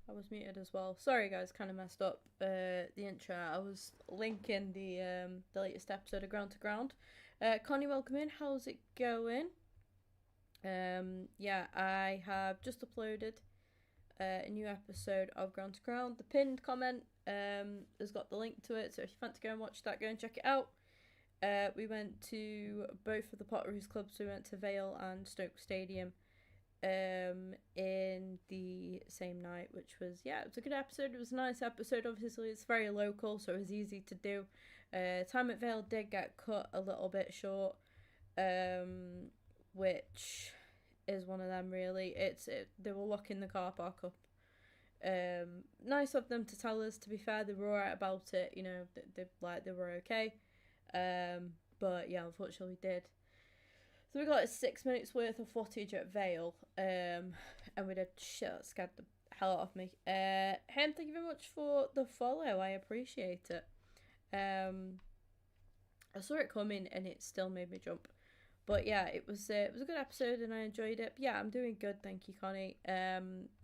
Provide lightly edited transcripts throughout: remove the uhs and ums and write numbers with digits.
I was muted as well. Sorry guys, kind of messed up the intro. I was linking the latest episode of Ground to Ground. Connie, welcome in. How's it going? Yeah, I have just uploaded a new episode of Ground to Ground. The pinned comment has got the link to it, so if you fancy to go and watch that, go and check it out. We went to both of the Potteries clubs. We went to Vale and Stoke Stadium in the same night, which was, yeah, it was a good episode. It was a nice episode. Obviously it's very local, so it was easy to do. Time at Vale did get cut a little bit short, which is one of them really. They were locking the car park up. Nice of them to tell us. To be fair, they were alright about it, you know. They were okay, but yeah, unfortunately we did. So we got 6 minutes worth of footage at Vale, and we did shit that scared the hell out of me. Thank you very much for the follow. I appreciate it. I saw it coming and it still made me jump. But yeah, it was a good episode and I enjoyed it. But yeah, I'm doing good, thank you, Connie.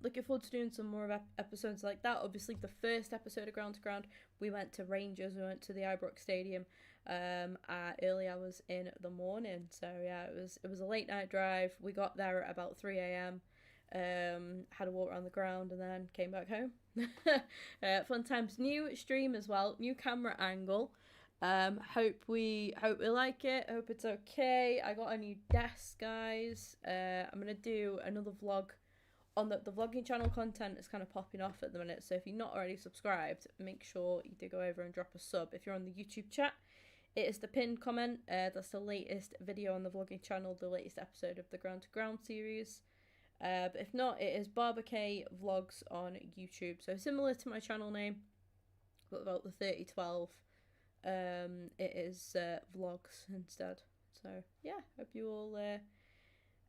Looking forward to doing some more episodes like that. Obviously, the first episode of Ground to Ground, we went to Rangers. We went to the Ibrox Stadium at early hours in the morning. So yeah, it was a late night drive. We got there at about 3 a.m. Had a walk around the ground and then came back home. Fun times. New stream as well. New camera angle. Hope we like it. Hope it's okay. I got a new desk, guys. I'm gonna do another vlog on the vlogging channel. Content is kind of popping off at the minute, so if you're not already subscribed, make sure you do go over and drop a sub. If you're on the YouTube chat, it is the pinned comment. That's the latest video on the vlogging channel, the latest episode of the Ground to Ground series. But if not, it is BARBERK vlogs on YouTube. So similar to my channel name, but about the 3012. It is vlogs instead. So yeah, hope you all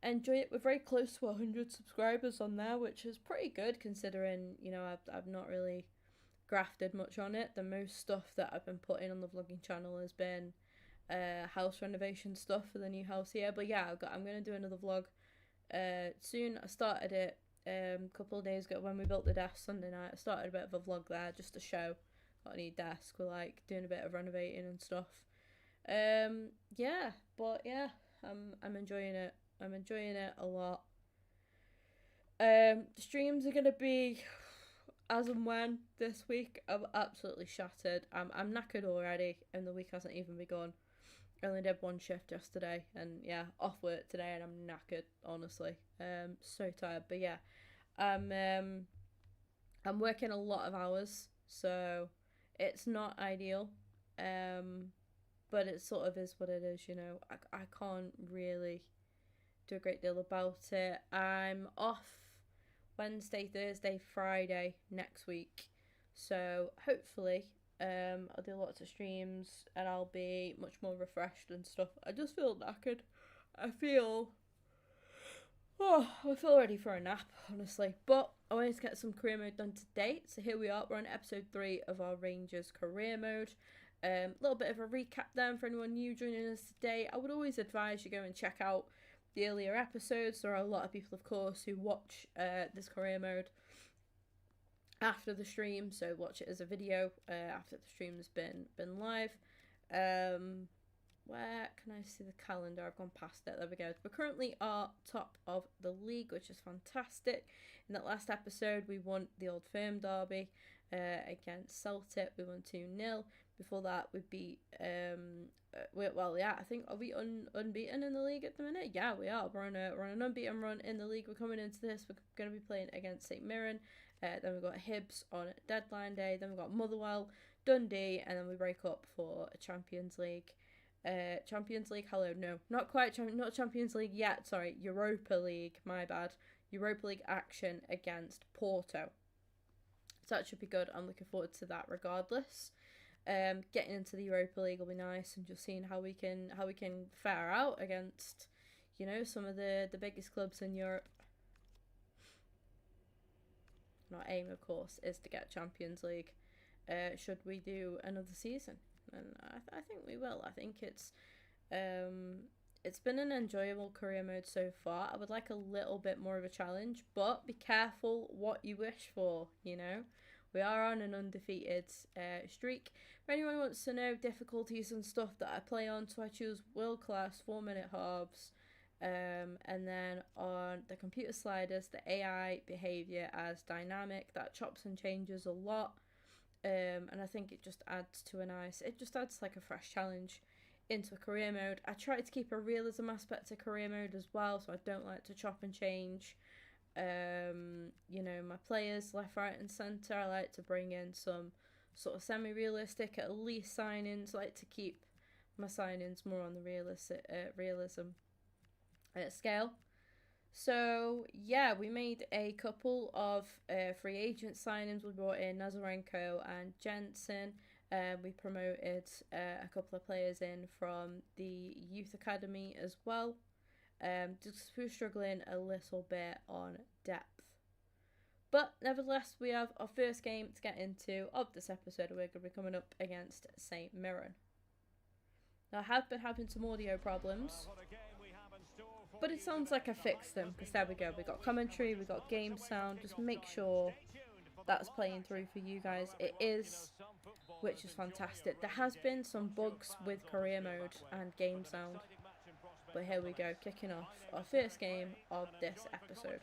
enjoy it. We're very close to 100 subscribers on there, which is pretty good considering, you know, I've not really grafted much on it. The most stuff that I've been putting on the vlogging channel has been house renovation stuff for the new house here. But yeah, I'm gonna do another vlog soon. I started it a couple of days ago when we built the desk Sunday night. I started a bit of a vlog there just to show. Got a new desk. We're like doing a bit of renovating and stuff. Yeah, but yeah, I'm enjoying it. I'm enjoying it a lot. Streams are gonna be as and when this week. I'm absolutely shattered. I'm knackered already, and the week hasn't even begun. I only did one shift yesterday, and yeah, off work today, and I'm knackered. Honestly, so tired. But yeah, I'm working a lot of hours, so it's not ideal, but it sort of is what it is, you know. I can't really do a great deal about it. I'm off Wednesday, Thursday, Friday next week, so hopefully I'll do lots of streams and I'll be much more refreshed and stuff. I just feel knackered. I feel ready for a nap, honestly. But I wanted to get some career mode done today. So here we are. We're on episode 3 of our Rangers career mode. A little bit of a recap then for anyone new joining us today. I would always advise you go and check out the earlier episodes. There are a lot of people, of course, who watch this career mode after the stream. So watch it as a video after the stream's been live. Where can I see the calendar? I've gone past it. There we go. We currently are top of the league, which is fantastic. In that last episode, we won the Old Firm derby against Celtic. We won 2-0. Before that, we beat... I think, are we unbeaten in the league at the minute? Yeah, we are. We're on an unbeaten run in the league. We're coming into this. We're going to be playing against St Mirren. Then we've got Hibs on deadline day. Then we've got Motherwell, Dundee, and then we break up for a Champions League. Champions League, hello, no, not quite, not Champions League yet, sorry, Europa League, my bad, Europa League action against Porto. So that should be good. I'm looking forward to that regardless. Getting into the Europa League will be nice, and just seeing how we can fare out against, you know, some of the biggest clubs in Europe. And our aim, of course, is to get Champions League. Should we do another season? And I think we will. I think it's it's been an enjoyable career mode so far. I would like a little bit more of a challenge, but be careful what you wish for, you know? We are on an undefeated streak. If anyone wants to know difficulties and stuff that I play on, so I choose world class 4-minute halves. And then on the computer sliders, the AI behavior as dynamic, that chops and changes a lot. And I think it just adds to it just adds like a fresh challenge into a career mode. I try to keep a realism aspect to career mode as well, so I don't like to chop and change. You know, my players left, right, and centre. I like to bring in some sort of semi-realistic, at least signings. I like to keep my signings more on the realism scale. So yeah, we made a couple of free agent signings. We brought in Nazarenko and Jensen. We promoted a couple of players in from the youth academy as well. Just we're struggling a little bit on depth. But nevertheless, we have our first game to get into of this episode. We're going to be coming up against St. Mirren. Now, I have been having some audio problems, but it sounds like I fixed them, because there we go. We got commentary, we got game sound. Just make sure that's playing through for you guys. It is, which is fantastic. There has been some bugs with career mode and game sound, but here we go, kicking off our first game of this episode.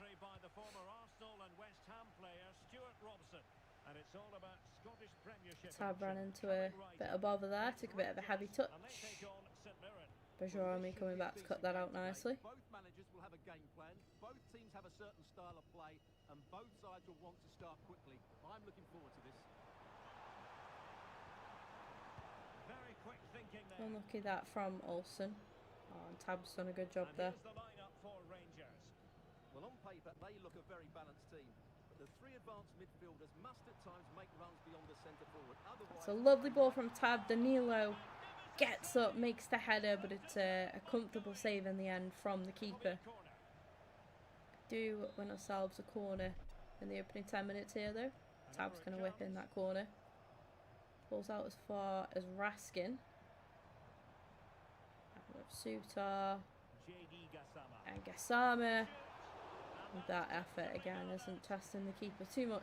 Tab ran into a bit of bother there, took a bit of a heavy touch. Bajrami coming back to cut that out nicely. Both managers will have a game plan. Both teams have a certain style of play, and both sides will want to start quickly. I'm looking forward to this. Very quick thinking there. Unlucky that from Olsen. Oh, and Tab's done a good job there. The lineup for Rangers. Well, on paper, they look a very balanced team. But the three advanced midfielders must at times make runs beyond the centre forward. Otherwise, it's a lovely ball from Tab. Danilo gets up, makes the header, but it's a comfortable save in the end from the keeper. Do win ourselves a corner in the opening 10 minutes here, though. Tab's going to whip in that corner. Balls out as far as Raskin. Sutar and Gassama. That effort again isn't testing the keeper too much.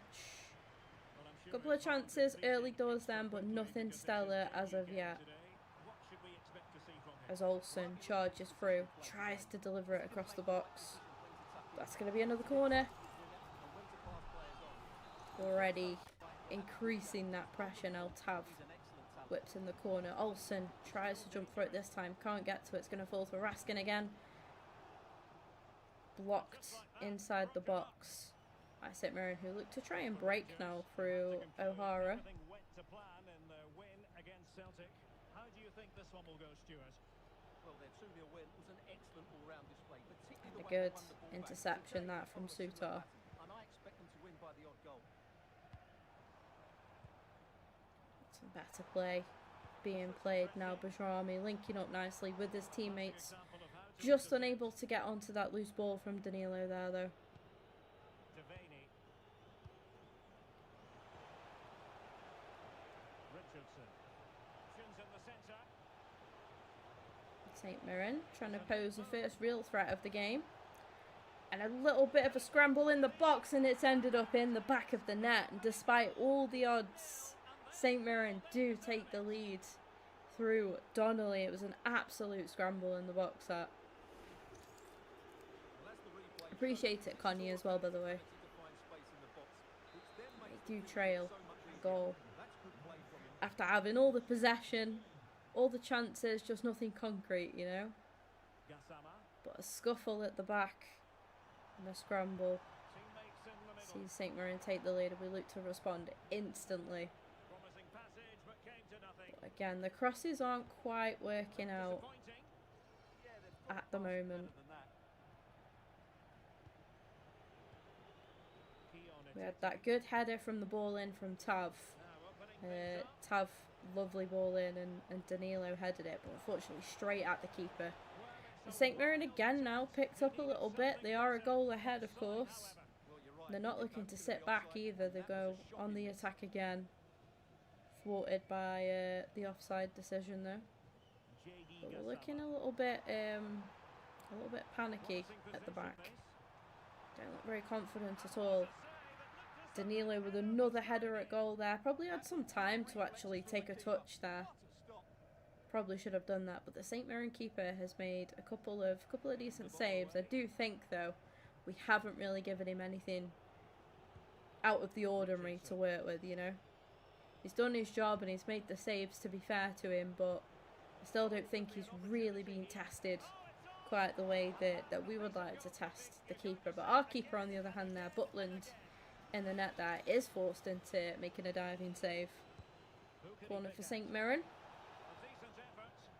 Couple of chances early doors then, but nothing stellar as of yet. As Olsen charges through, tries to deliver it across the box. That's going to be another corner. Already increasing that pressure now. Tav whips in the corner. Olsen tries to jump through it this time. Can't get to it. It's going to fall to Raskin again. Blocked inside the box by St. Mirren, who look to try and break now through O'Hara. A good interception that from Sutar. Some better play being played now. Bajrami linking up nicely with his teammates. Just unable to get onto that loose ball from Danilo there though. St. Mirren trying to pose the first real threat of the game. And a little bit of a scramble in the box, and it's ended up in the back of the net. And despite all the odds, St. Mirren do take the lead through Donnelly. It was an absolute scramble in the box that. Appreciate it, Connie, as well, by the way. They do trail a goal. After having all the possession, all the chances, just nothing concrete, you know. But a scuffle at the back and a scramble. See St. Mirren take the lead, and we look to respond instantly. But again, the crosses aren't quite working out at the moment. We had that good header from the ball in from Tav. Tav, lovely ball in, and Danilo headed it, but unfortunately straight at the keeper. St. Mirren again now picked up a little bit. They are a goal ahead, of course. They're not looking to sit back either. They go on the attack again. Thwarted by the offside decision, though. But we're looking a little bit panicky at the back. Don't look very confident at all. Danilo with another header at goal there. Probably had some time to actually take a touch there. Probably should have done that, but the St. Mirren keeper has made a couple of decent saves. I do think though we haven't really given him anything out of the ordinary to work with, you know. He's done his job and he's made the saves, to be fair to him, but I still don't think he's really been tested quite the way that we would like to test the keeper. But our keeper on the other hand there, Butland, in the net there, is forced into making a diving save. Corner for St. Mirren.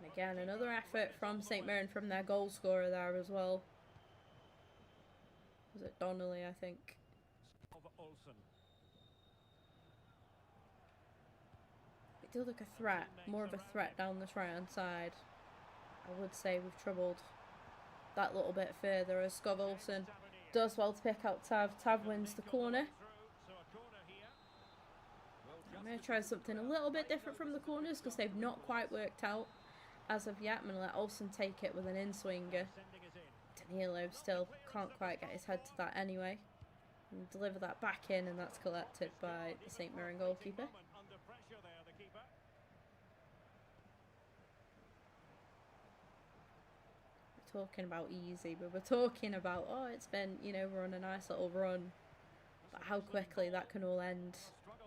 And again, another effort from St. Mirren, from their goal scorer there as well. Was it Donnelly, I think? It did look a threat, more of a threat down this right hand side. I would say we've troubled that little bit further as Skov Olsen does well to pick out Tav. Tav wins the corner. I'm going to try something a little bit different from the corners because they've not quite worked out as of yet. I'm going to let Olsen take it with an in-swinger. Danilo still can't quite get his head to that anyway. And deliver that back in, and that's collected by the St. Mirren goalkeeper. We're talking about easy, but we're talking about, oh, it's been, you know, we're on a nice little run. But how quickly that can all end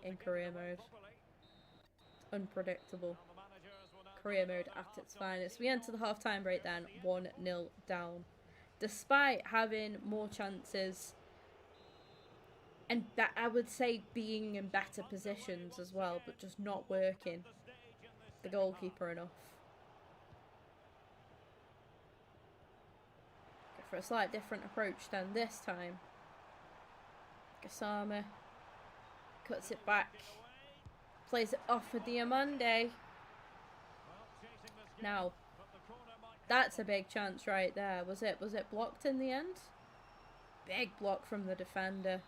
in career mode. It's unpredictable. Career mode at its finest. We enter the half-time break then, 1-0 down. Despite having more chances and that, I would say, being in better positions as well, but just not working the goalkeeper enough. Go for a slight different approach than this time. Gassama cuts it back, plays it off for Diamande. Now, that's a big chance right there. Was it blocked in the end? Big block from the defender.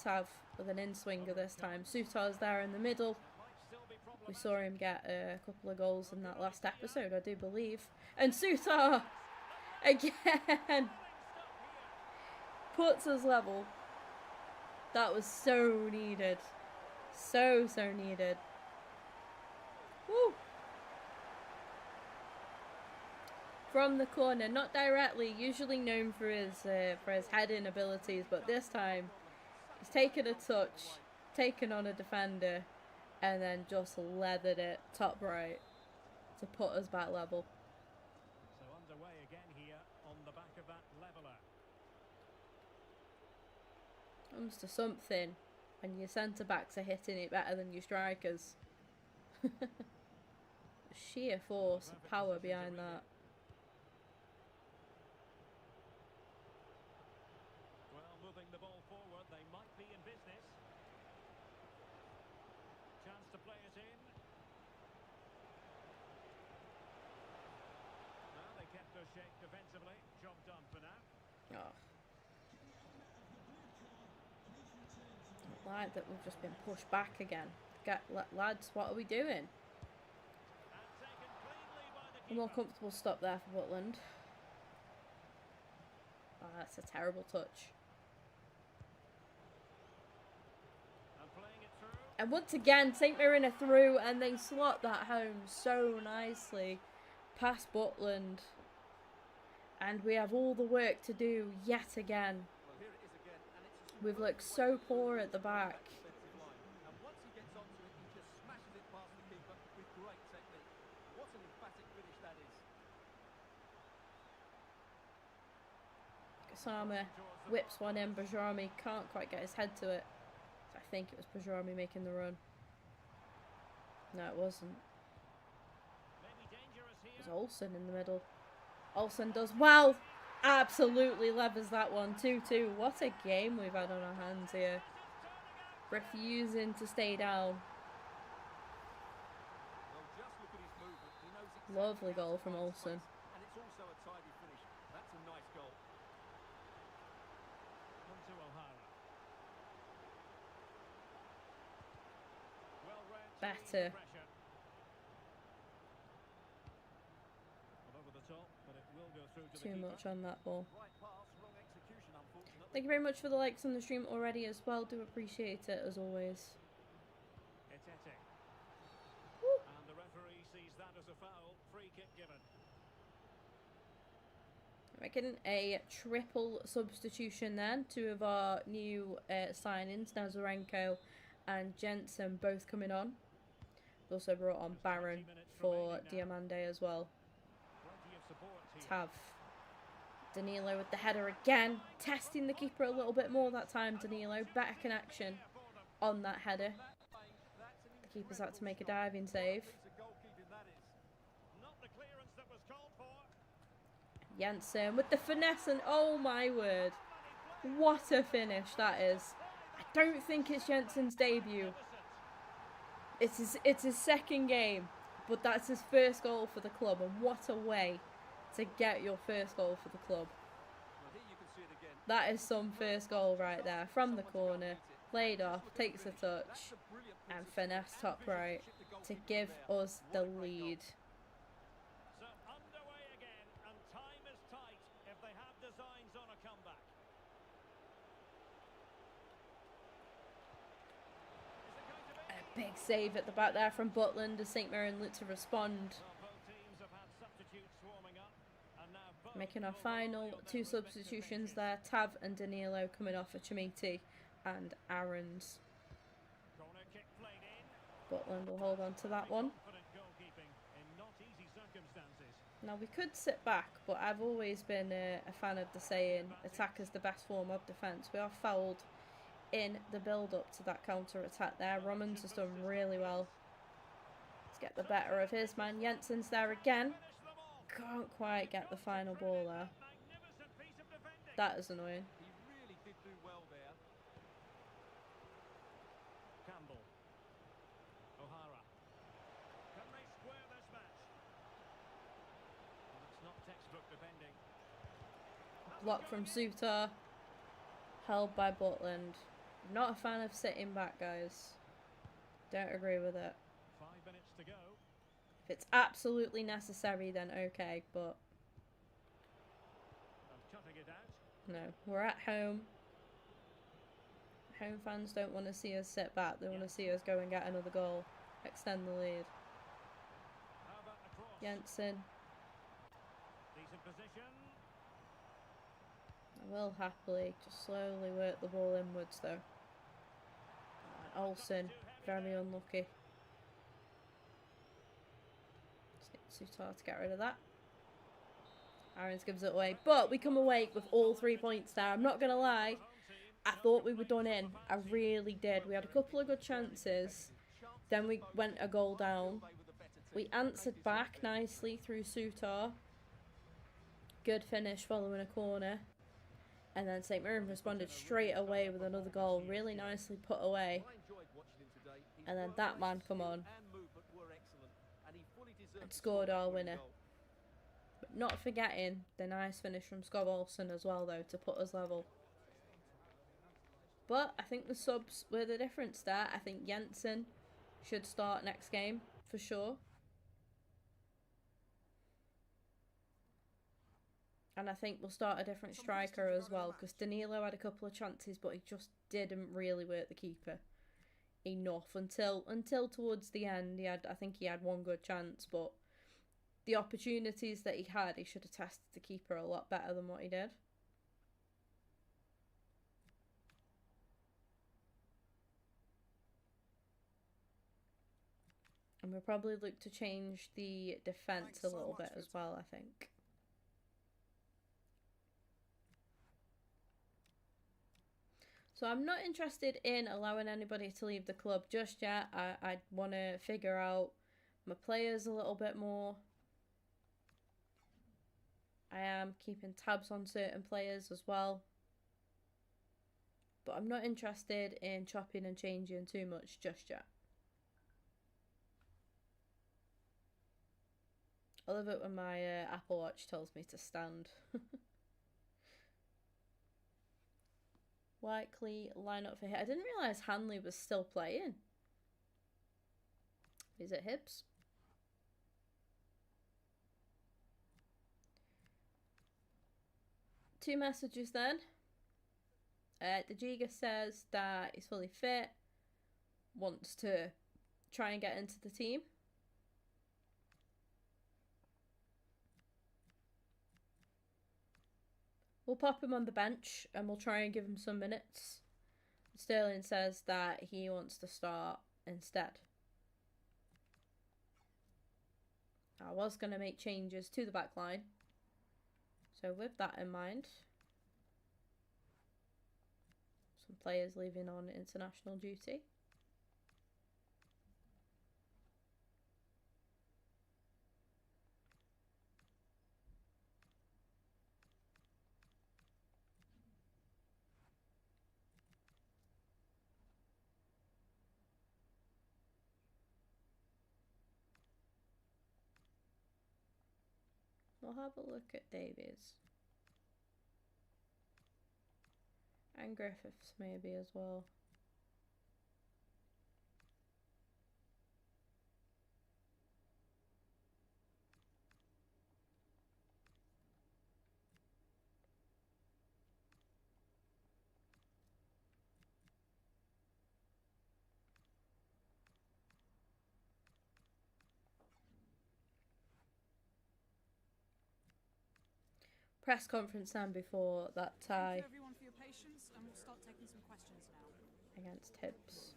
Tav with an in-swinger this time. Sutar's there in the middle. We saw him get a couple of goals in that last episode, I do believe. And Sutar again puts us level. That was so needed. So needed. Woo! From the corner, not directly, usually known for his heading abilities, but this time he's taken a touch, taken on a defender, and then just leathered it top right to put us back level. So underway again here on the back of that leveller. Comes to something when your centre backs are hitting it better than your strikers. The sheer force and power behind that. The ball forward, they might be in business. Chance to play it in. Well, they kept their shape defensively. Job done for now. Oh. Like that we've just been pushed back again. Lads, what are we doing? A more comfortable stop there for Butland. Oh, that's a terrible touch. And once again, St. Mirren are through and they slot that home so nicely past Butland. And we have all the work to do yet again. We've looked so poor at the back. Gassama whips one in, Bajrami can't quite get his head to it. I think it was Bajrami making the run. No, it wasn't. It was Olsen in the middle. Olsen does well. Absolutely levers that one. 2-2. What a game we've had on our hands here. Refusing to stay down. Lovely goal from Olsen. And it's also a tidy finish. That's a nice goal. Better. too much on that ball. Thank you very much for the likes on the stream already as well. Do appreciate it as always. And the referee sees that as a foul. Free kick given. I reckon a triple substitution then. Two of our new signings, Nazarenko and Jensen, both coming on. Also brought on Baron for Diamande as well. Tav. Danilo with the header again. Testing the keeper a little bit more that time, Danilo. Better connection on that header. The keeper's had to make a diving save. Jensen with the finesse and oh my word. What a finish that is. I don't think it's Jensen's debut. It's his second game, but that's his first goal for the club, and what a way to get your first goal for the club. That is some first goal right there, from the corner, played off, takes a touch, and finesse top right to give us the lead. So underway again, and time is tight if they have designs on a comeback. A big save at the back there from Butland as St Mirren look to respond. Making our final two substitutions there. Tav and Danilo coming off for Chimiti and Aarons. Butland will hold on to that one. Now we could sit back, but I've always been a fan of the saying, attack is the best form of defence. We are fouled in the build-up to that counter-attack there. Romans has done really well. Let's get the better of his man. Jensen's there again. Can't quite get the final ball there. That is annoying. He really did do well there. Campbell. O'Hara. Can they square this match? Well, it's not textbook defending. Block from Suter. Held by Butland. Not a fan of sitting back, guys. Don't agree with it. 5 minutes to go. If it's absolutely necessary, then okay, but no, we're at home. Home fans don't want to see us sit back. They want to see us go and get another goal, extend the lead. Jensen. I will happily just slowly work the ball inwards though. And Olsen, very unlucky. Sutar to get rid of that. Aarons gives it away, but we come away with all 3 points there. I'm not going to lie, I thought we were done in. I really did. We had a couple of good chances, then we went a goal down. We answered back nicely through Sutar. Good finish following a corner. And then St Mirren responded straight away with another goal, really nicely put away. And then that man come on and scored our winner. But not forgetting the nice finish from Scott Olsen as well though to put us level. But I think the subs were the difference there. I think Jensen should start next game for sure. And I think we'll start a different striker as well, because Danilo had a couple of chances but he just didn't really work the keeper enough until towards the end. I think he had one good chance, but the opportunities that he had, he should have tested the keeper a lot better than what he did. And we'll probably look to change the defence a little bit as well, I think. So I'm not interested in allowing anybody to leave the club just yet. I want to figure out my players a little bit more. I am keeping tabs on certain players as well. But I'm not interested in chopping and changing too much just yet. I love it when my Apple Watch tells me to stand. Likely lineup for here. I didn't realise Hanley was still playing. Is it Hibs? 2 messages then. The Giga says that he's fully fit, wants to try and get into the team. We'll pop him on the bench and we'll try and give him some minutes. Sterling says that he wants to start instead. I was going to make changes to the back line. So with that in mind, some players leaving on international duty. We'll have a look at Davies. And Griffiths maybe as well. Press conference then before that tie. Thank you everyone for your patience, and we'll start taking some questions now. Against Hibs.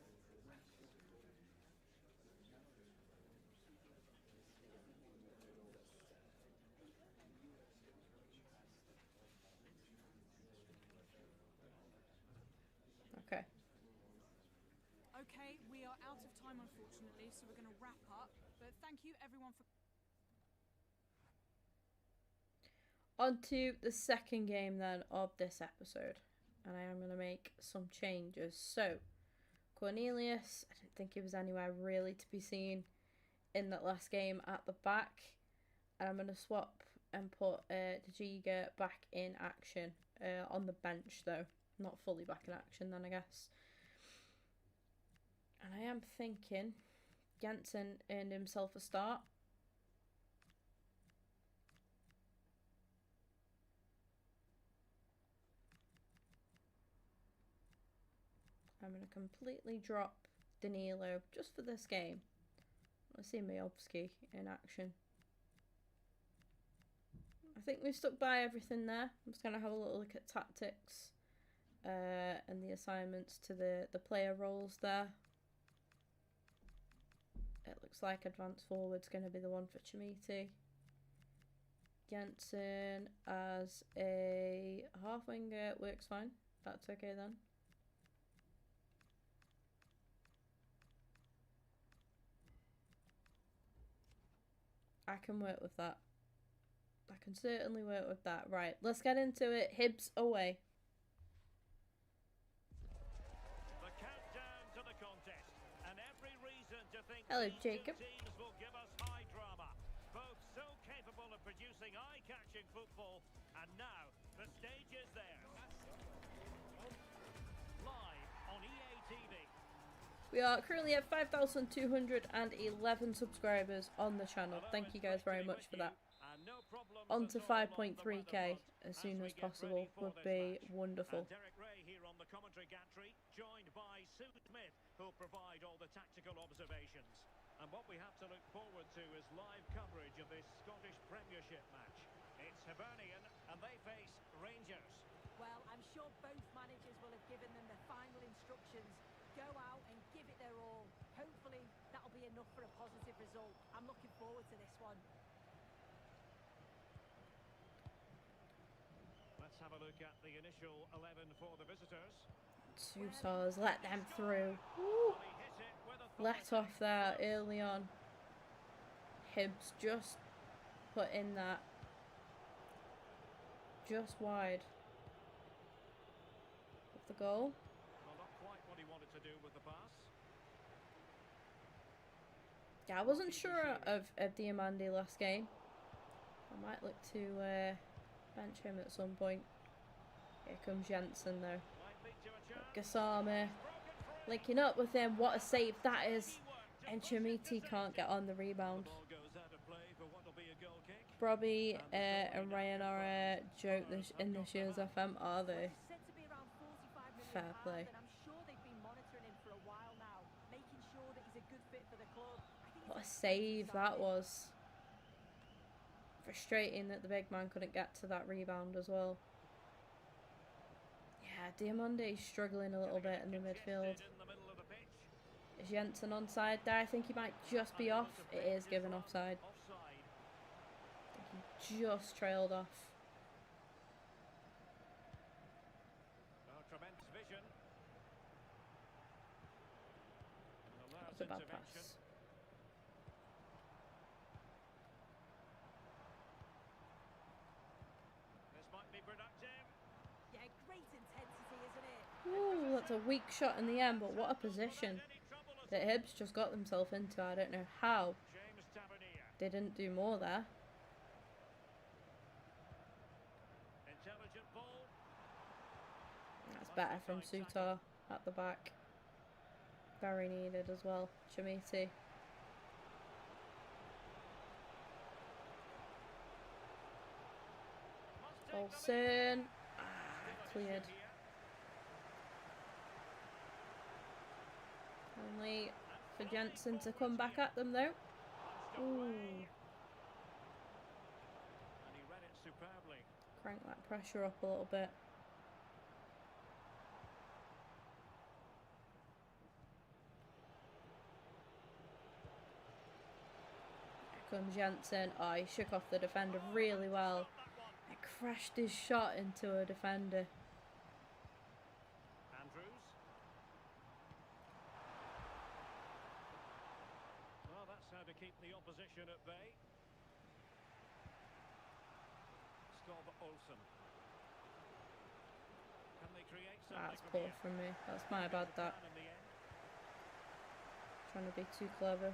Okay. Okay, we are out of time unfortunately, so we're going to wrap up. But thank you everyone for... On to the second game then of this episode. And I am going to make some changes. So, Cornelius, I didn't think he was anywhere really to be seen in that last game at the back. And I'm going to swap and put Dajiga back in action. On the bench though. Not fully back in action then, I guess. And I am thinking Jensen earned himself a start. I'm going to completely drop Danilo just for this game. Let's see Majovski in action. I think we've stuck by everything there. I'm just going to have a little look at tactics and the assignments to the player roles there. It looks like advanced forward's going to be the one for Chamiti. Jensen as a half winger works fine. That's okay then. I can work with that. I can certainly work with that. Right, let's get into it. Hibs away. The countdown to the contest, and every reason to think Hello, these Jacob. two teams will give us high drama. Both so capable of producing eye-catching football, and now the stage is theirs. Live on EA TV. We are currently at 5,211 subscribers on the channel. Thank you guys very much for that. On to 5.3k as soon as possible would be wonderful. Derek Ray here on the commentary gantry, joined by Sue Smith, who'll provide all the tactical observations. And what we have to look forward to is live coverage of this Scottish Premiership match. It's Hibernian and they face Rangers. Well, I'm sure both managers will have given them the final instructions. Go out and give it their all. Hopefully that'll be enough for a positive result. I'm looking forward to this one. Let's have a look at the initial 11 for the visitors. Two stars, let them through. Woo. Let off there early on. Hibs just put in that. Just wide of the goal. Well, not quite what he wanted to do with the pass. Yeah, I wasn't sure of Diamandi last game. I might look to bench him at some point. Here comes Jensen though. Gasama linking up with him. What a save that is. And Chamiti can't get on the rebound. Ball goes out of play for what will be a goal kick. Robbie and Ryan are a joke in this year's FM, are they? He's said to be around 45 million Fair play. pounds, and I'm sure they've been monitoring him for a while now, making sure that he's a good fit for the club. I think What a it's save that signing. was. Frustrating that the big man couldn't get to that rebound as well. Yeah, Diamonde's struggling a little bit in the midfield. Is Jensen onside there? I think he might just be off. It is given offside. I think he just trailed off. Tremendous vision. That was a bad pass. This might be productive. Yeah, great intensity, isn't it? Ooh, that's a weak shot in the end, but what a position that Hibs just got themselves into. I don't know how James Tavernier. they didn't do more there. Intelligent ball. That's better from Sutar at the back. Very needed as well. Chamiti. Olsen. Cleared. Only for Jensen to come back at them though. Ooh. And he read it superbly. Crank that pressure up a little bit. Here comes Jensen. Oh, he shook off the defender really well. It crashed his shot into a defender. Andrews. Well, that's how to keep the opposition at bay. Stob Olsen. Can they create something? That's poor from me. That's my bad, that. Trying to be too clever.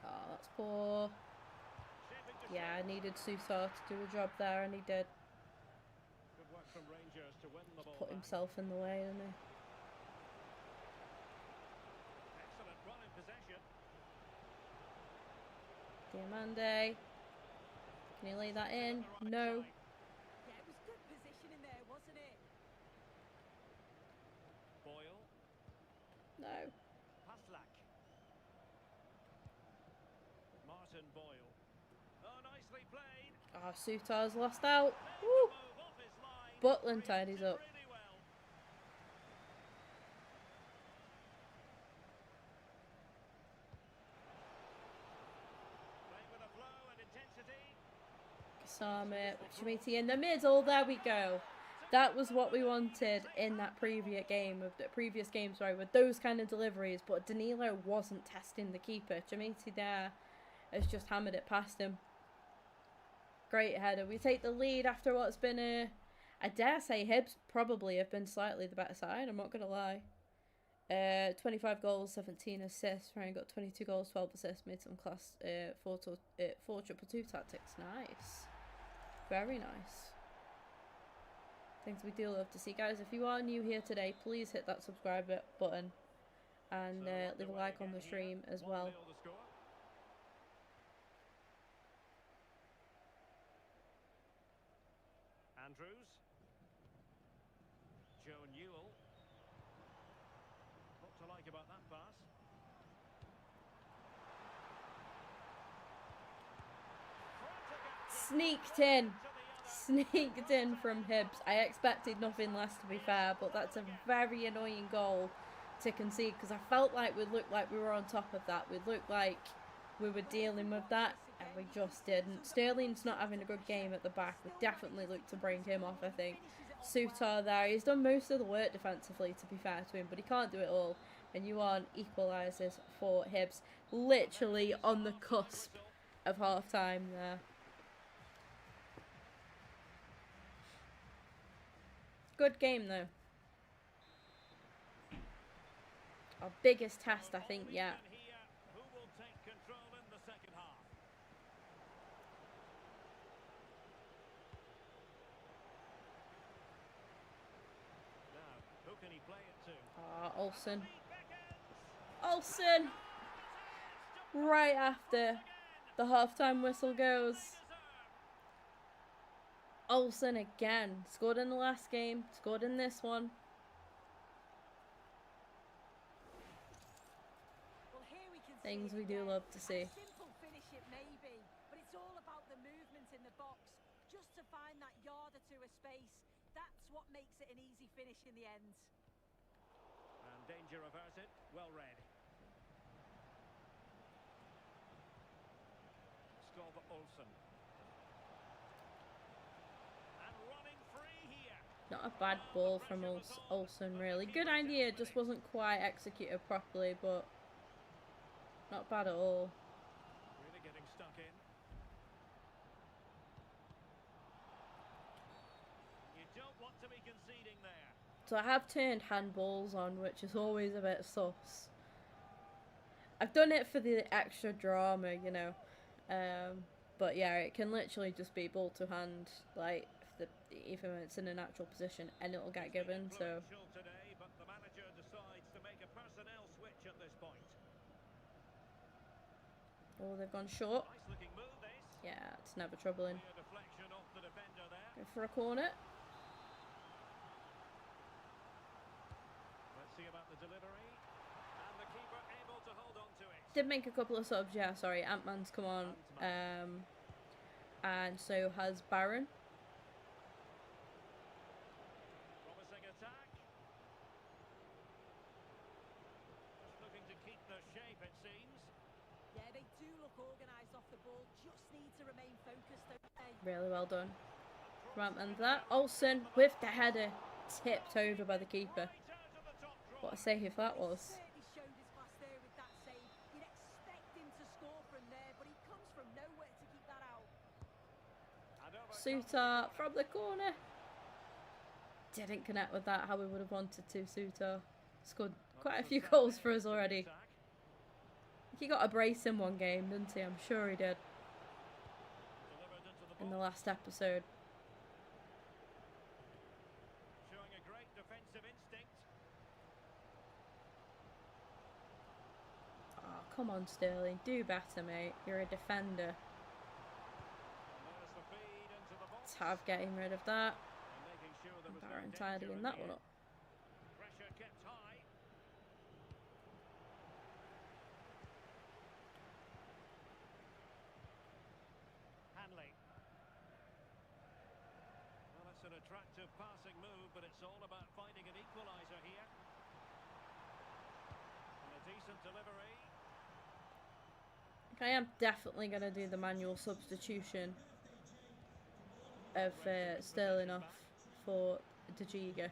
Oh, that's poor. Yeah, I needed Sutar to do a job there, and he did. Good work from Rangers to win the ball Put back. himself in the way, didn't he? Excellent run in possession. Diamande. Can he lay that in? No. Yeah, it was good positioning there, wasn't it? Boyle. No. Paslak. Martin Boyle. Oh, nicely played. Oh, Sutar's lost out. Woo! Move off his line. Butland tidies up. Really well. Playing with a flow and intensity. Chamiti in the middle. There we go. That was what we wanted in that previous game, with those kind of deliveries. But Danilo wasn't testing the keeper. Chamiti there has just hammered it past him. Great header. We take the lead after what's been I dare say Hibs probably have been slightly the better side. I'm not going to lie. 25 goals, 17 assists. Ryan got 22 goals, 12 assists. Made some class 4-2-2 tactics. Nice. Very nice. Things we do love to see. Guys, if you are new here today, please hit that subscribe button. And leave a like on the stream as well. 1-0 the score. Andrews. Joe Newell. What to like about that pass? Sneaked in. Sneaked in from Hibs. I expected nothing less, to be fair, but that's a very annoying goal to concede because I felt like we looked like we were on top of that. We looked like we were dealing with that, and we just didn't. Sterling's not having a good game at the back. We definitely look to bring him off, I think. Sutar there. He's done most of the work defensively, to be fair to him, but he can't do it all. And Yuan equalises for Hibs. Literally on the cusp of half-time there. Good game though. Our biggest test, I think, yet. Who will take control in the second half? Now, who can he play it to? Olsen. Olsen! Right after The halftime whistle goes. Olsen again. Scored in the last game. Scored in this one. Well, here we can Things see we it do again. love to see. A simple finish it may be, but it's all about the movement in the box. Just to find that yard or two of space. That's what makes it an easy finish in the end. And danger averted. Well read. Skov Olsen. And running free here. Not a bad ball from Olsen, really. Good idea, just wasn't quite executed properly, but not bad at all. Really getting stuck in. You don't want to be conceding there. So I have turned handballs on, which is always a bit sus. I've done it for the extra drama, you know. But yeah, it can literally just be ball to hand, like even when it's in a natural position, and it'll get given. So. Today, but the manager decides to make a personnel switch at this point. Oh, they've gone short. Nice looking move this. Yeah, it's never troubling. Clear deflection off the defender there. Go for a corner. Let's see about the delivery. And the keeper able to hold on to it. Did make a couple of subs, yeah, sorry. Ant-Man's come on. And so has Baron. Promising attack. Just looking to keep the shape, it seems. Yeah, they do look organised off the ball. Just need to remain focused, don't they? Really well done. From Ant-Man that. Olsen with the header. Tipped over by the keeper. Right out of the top draw. What a save that was. Certainly showed his class there with that save. You'd expect him to score from there, but he comes from nowhere to keep that out. And over Suter from the corner. Didn't connect with that how we would have wanted to. Suter scored quite a few goals for us already. He got a brace in one game, didn't he? I'm sure he did. Delivered into the In the box. last episode. Showing a great defensive instinct. Oh, come on, Sterling. Do better, mate. You're a defender. And there's the feed into the box. Tav getting rid of that. And making sure there was no Baron danger tidying in that the one end. up. Pressure kept high. Hanley. Well, it's an attractive passing move, but it's all about finding an equaliser here. And a decent delivery. I am definitely going to do the manual substitution of Sterling off for De Giga.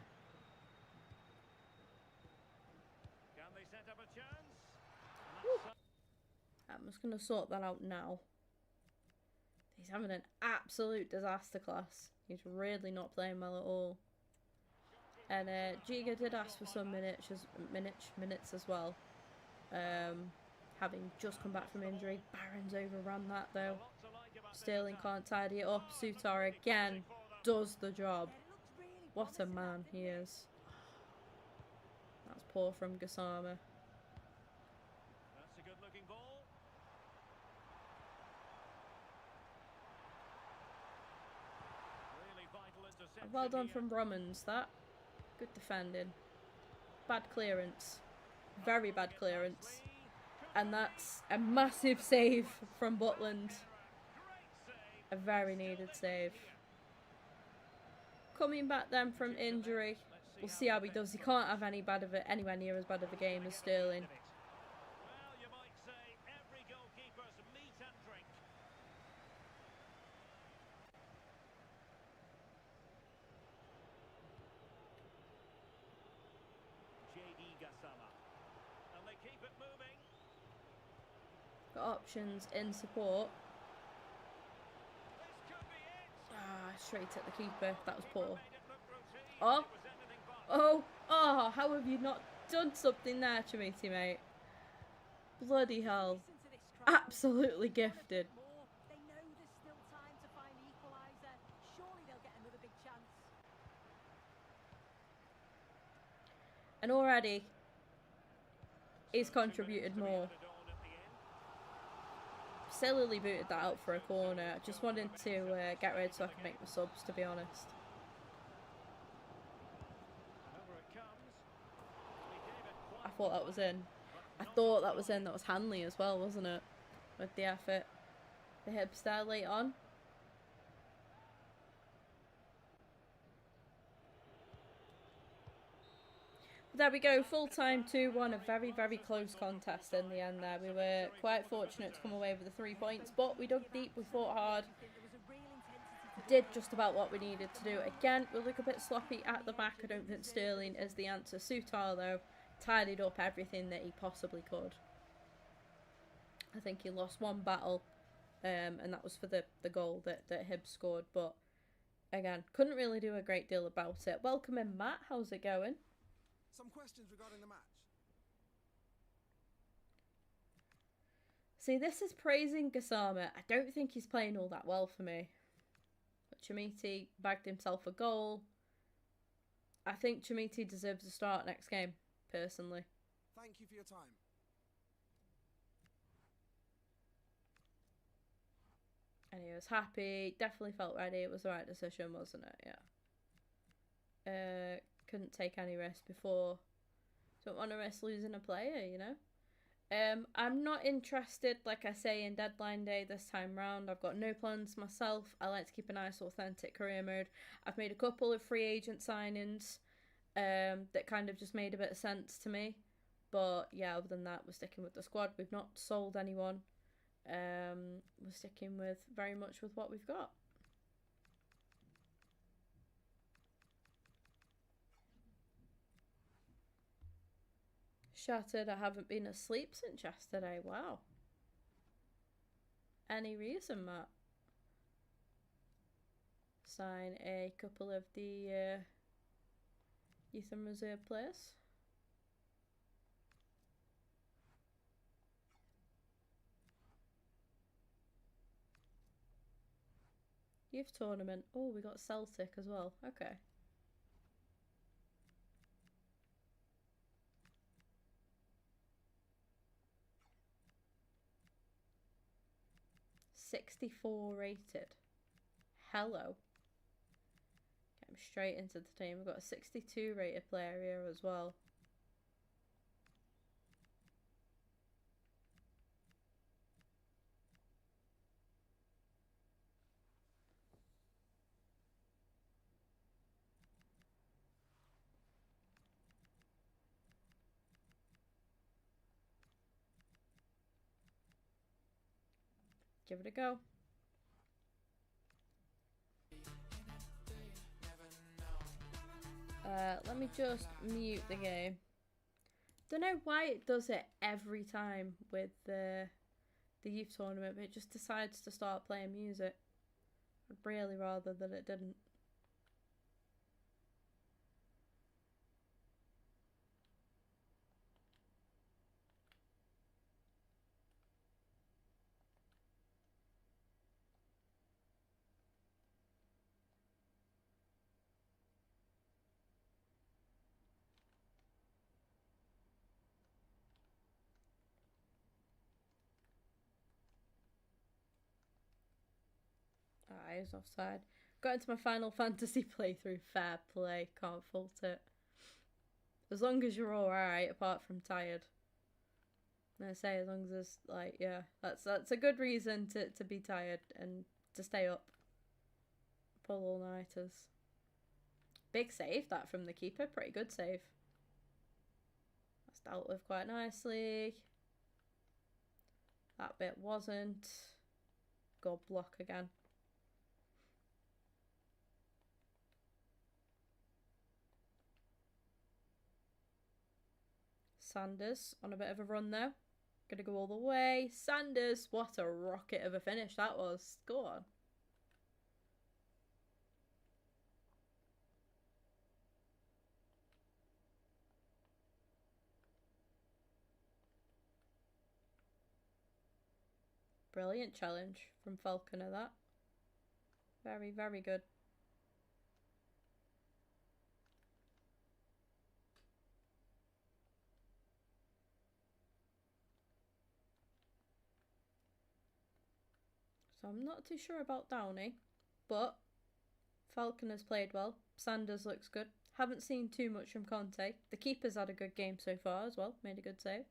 Can they set up a chance? Woo. I'm just going to sort that out now. He's having an absolute disaster class. He's really not playing well at all. And Giga did ask for some minutes as well. Having just come back from injury. Baron's overrun that though. Sterling can't tidy it up. Suter again does the job. Yeah, it looks really What a promising, man that he didn't it? is. That's poor from Gassama. That's a good looking ball. Really vital interception. Well done here. from Romans, that. Good defending. Bad clearance. Very bad clearance. And that's a massive save from Butland. A very needed save. Coming back then from injury. We'll see how he does. He can't have anywhere near as bad of a game as Sterling. Well, you might say every goalkeeper's meat and drink. J.E. Gassama. And they keep it moving. Got options in support. This could be it. Ah, straight at the keeper. That was poor. Made it look routine. Oh. It was anything but. Oh, how have you not done something there, Chimiti, mate? Bloody hell. Listen to this crowd. Absolutely gifted. More. They know there's still time to find the equaliser. Surely they'll get another big chance. And already, he's contributed more. sillily booted that out for a corner. Just wanted to get rid so I can make the subs, to be honest. I thought that was in. I thought that was in. That was Hanley as well, wasn't it? With the effort. The hipster late on. There we go, full time 2-1, a very, very close contest in the end there. We were quite fortunate to come away with the 3 points, but we dug deep, we fought hard, did just about what we needed to do. Again, we look a bit sloppy at the back. I don't think Sterling is the answer. Sutar, though, tidied up everything that he possibly could. I think he lost one battle, and that was for the goal that Hibbs scored, but again, couldn't really do a great deal about it. Welcome in, Matt. How's it going? Some questions regarding the match. See, this is praising Gassama. I don't think he's playing all that well for me. But Chamiti bagged himself a goal. I think Chamiti deserves a start next game, personally. Thank you for your time. And he was happy. Definitely felt ready. It was the right decision, wasn't it? Yeah. Couldn't take any risk before. Don't want to risk losing a player, you know. I'm not interested, like I say, in deadline day this time round. I've got no plans myself. I like to keep a nice authentic career mode. I've made a couple of free agent signings that kind of just made a bit of sense to me. But yeah, other than that, we're sticking with the squad. We've not sold anyone. We're sticking with very much with what we've got. Shattered, I haven't been asleep since yesterday. Wow. Any reason, Matt? Sign a couple of the youth and reserve players. Youth tournament. Oh, we got Celtic as well. Okay. .64 rated. Hello. Get him straight into the team. We've got a 62 rated player here as well. Give it a go. Let me just mute the game. Don't know why it does it every time with the youth tournament, but it just decides to start playing music. I'd really rather that it didn't. Ah, he was offside. Got into my Final Fantasy playthrough. Fair play. Can't fault it. As long as you're alright, apart from tired. And I say, as long as there's, like, yeah, that's a good reason to be tired and to stay up. Pull all-nighters. Big save, that from the keeper. Pretty good save. That's dealt with quite nicely. That bit wasn't. Go block again. Sanders on a bit of a run though. Gonna go all the way. Sanders, what a rocket of a finish that was. Go on. Brilliant challenge from Falconer, that. Very, very good. So I'm not too sure about Downey, but Falcon has played well. Sanders looks good. Haven't seen too much from Conte. The keeper's had a good game so far as well. Made a good save.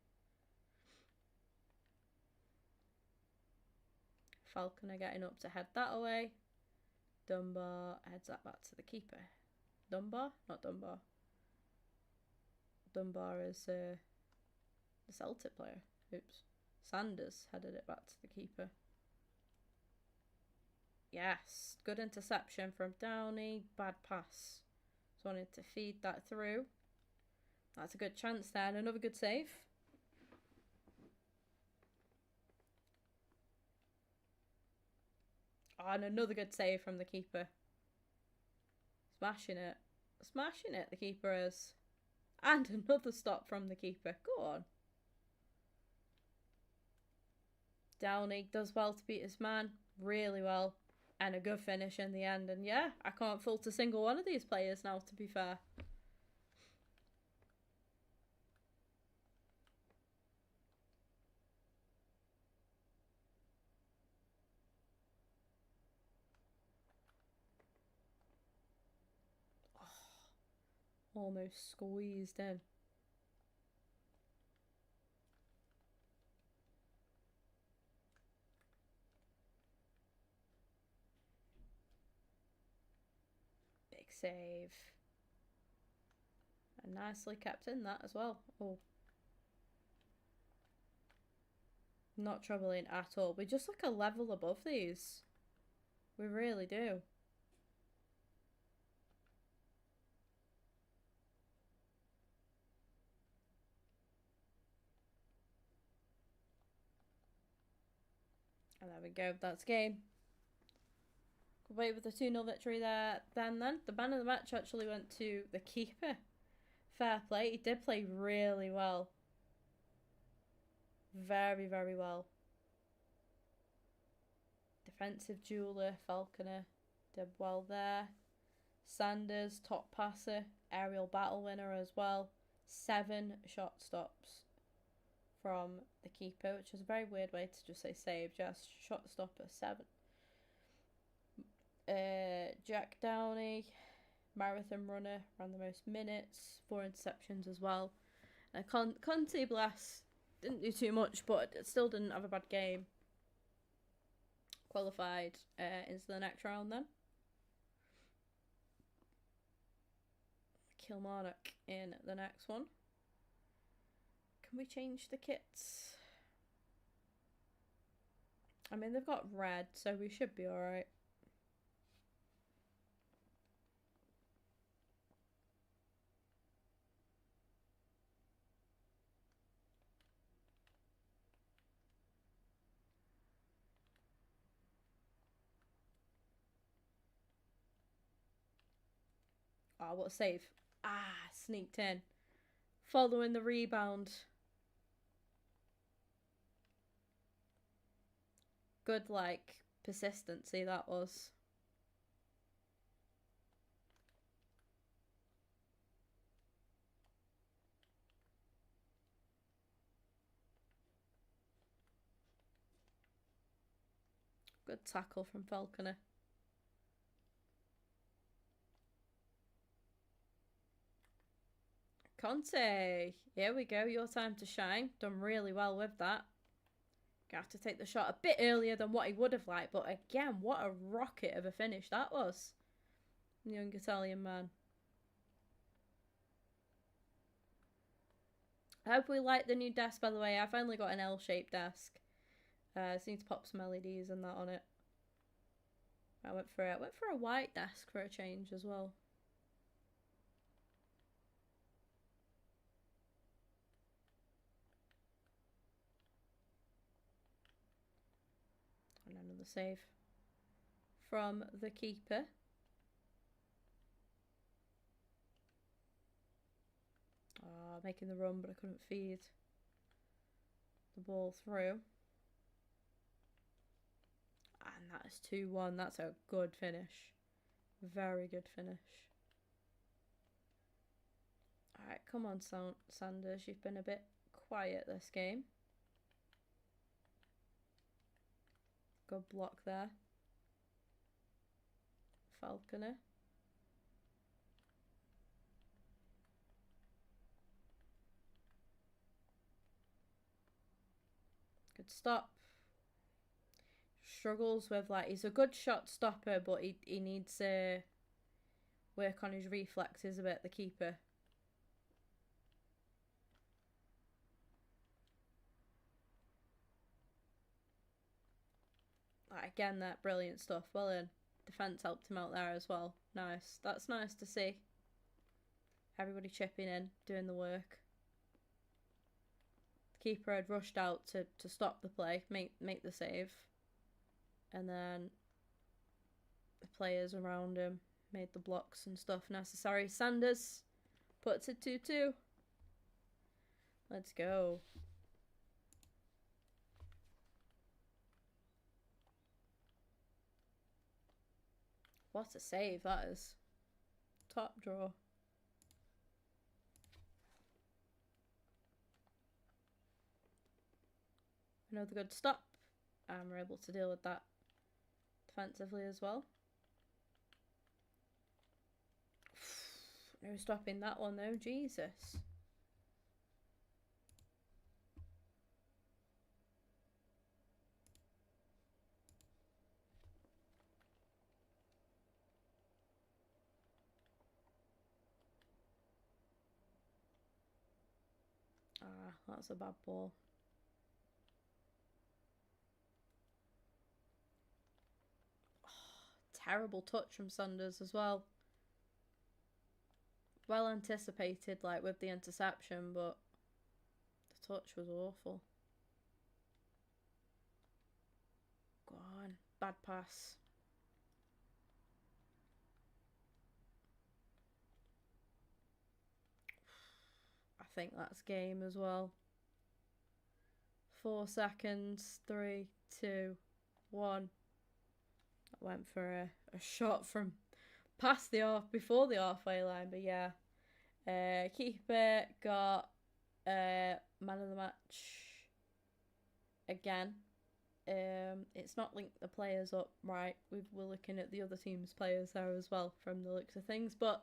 Falcon are getting up to head that away. Dunbar heads that back to the keeper. Dunbar? Not Dunbar. Dunbar is the Celtic player. Oops. Sanders headed it back to the keeper. Yes. Good interception from Downey. Bad pass. Just wanted to feed that through. That's a good chance there. And another good save. Oh, and another good save from the keeper. Smashing it. Smashing it, the keeper is. And another stop from the keeper. Go on. Downey does well to beat his man. Really well. And a good finish in the end. And yeah, I can't fault a single one of these players now, to be fair. Almost squeezed in. Big save. And nicely kept in that as well. Oh. Not troubling at all. We just look a level above these. We really do. And there we go, that's game. Good way with the 2-0 victory there. Then, the man of the match actually went to the keeper. Fair play, he did play really well. Very, very well. Defensive jeweler, Falconer, did well there. Sanders, top passer, aerial battle winner as well. 7 shot stops from the keeper, which is a very weird way to just say save. Just shot stopper 7. Jack Downey, marathon runner, ran the most minutes, 4 interceptions as well. Conte, bless, didn't do too much, but still didn't have a bad game. Qualified into the next round then. Kilmarnock in the next one. Can we change the kits? I mean, they've got red, so we should be alright. Oh, what a save. Ah, sneaked in. Following the rebound. Good, like, persistency that was. Good tackle from Falconer. Conte, here we go, your time to shine. Done really well with that. Gonna have to take the shot a bit earlier than what he would have liked, but again, what a rocket of a finish that was. Young Italian man. I hope we like the new desk, by the way. I finally got an L-shaped desk. Just need to pop some LEDs and that on it. I went for a white desk for a change as well. And another save from the keeper. Making the run, but I couldn't feed the ball through. And that is 2-1. That's a good finish. Very good finish. Alright, come on, Sanders. You've been a bit quiet this game. Good block there. Falconer. Good stop. Struggles with, like, he's a good shot stopper, but he needs to work on his reflexes a bit, the keeper. Again, that brilliant stuff. Well in. Defence helped him out there as well. Nice. That's nice to see. Everybody chipping in, doing the work. The keeper had rushed out to stop the play, make the save. And then the players around him made the blocks and stuff necessary. Sanders puts it 2-2. Let's go. What a save that is. Top draw. Another good stop. And we're able to deal with that defensively as well. No stopping that one though, Jesus. Ah, that's a bad ball. Oh, terrible touch from Sanders as well. Well anticipated, like, with the interception, but the touch was awful. Go on, bad pass. I think that's game as well. 4 seconds. 3, 2, 1. I went for a shot from past the before the halfway line, but yeah. Keeper got man of the match again. It's not linked the players up right. We're looking at the other team's players there as well from the looks of things, but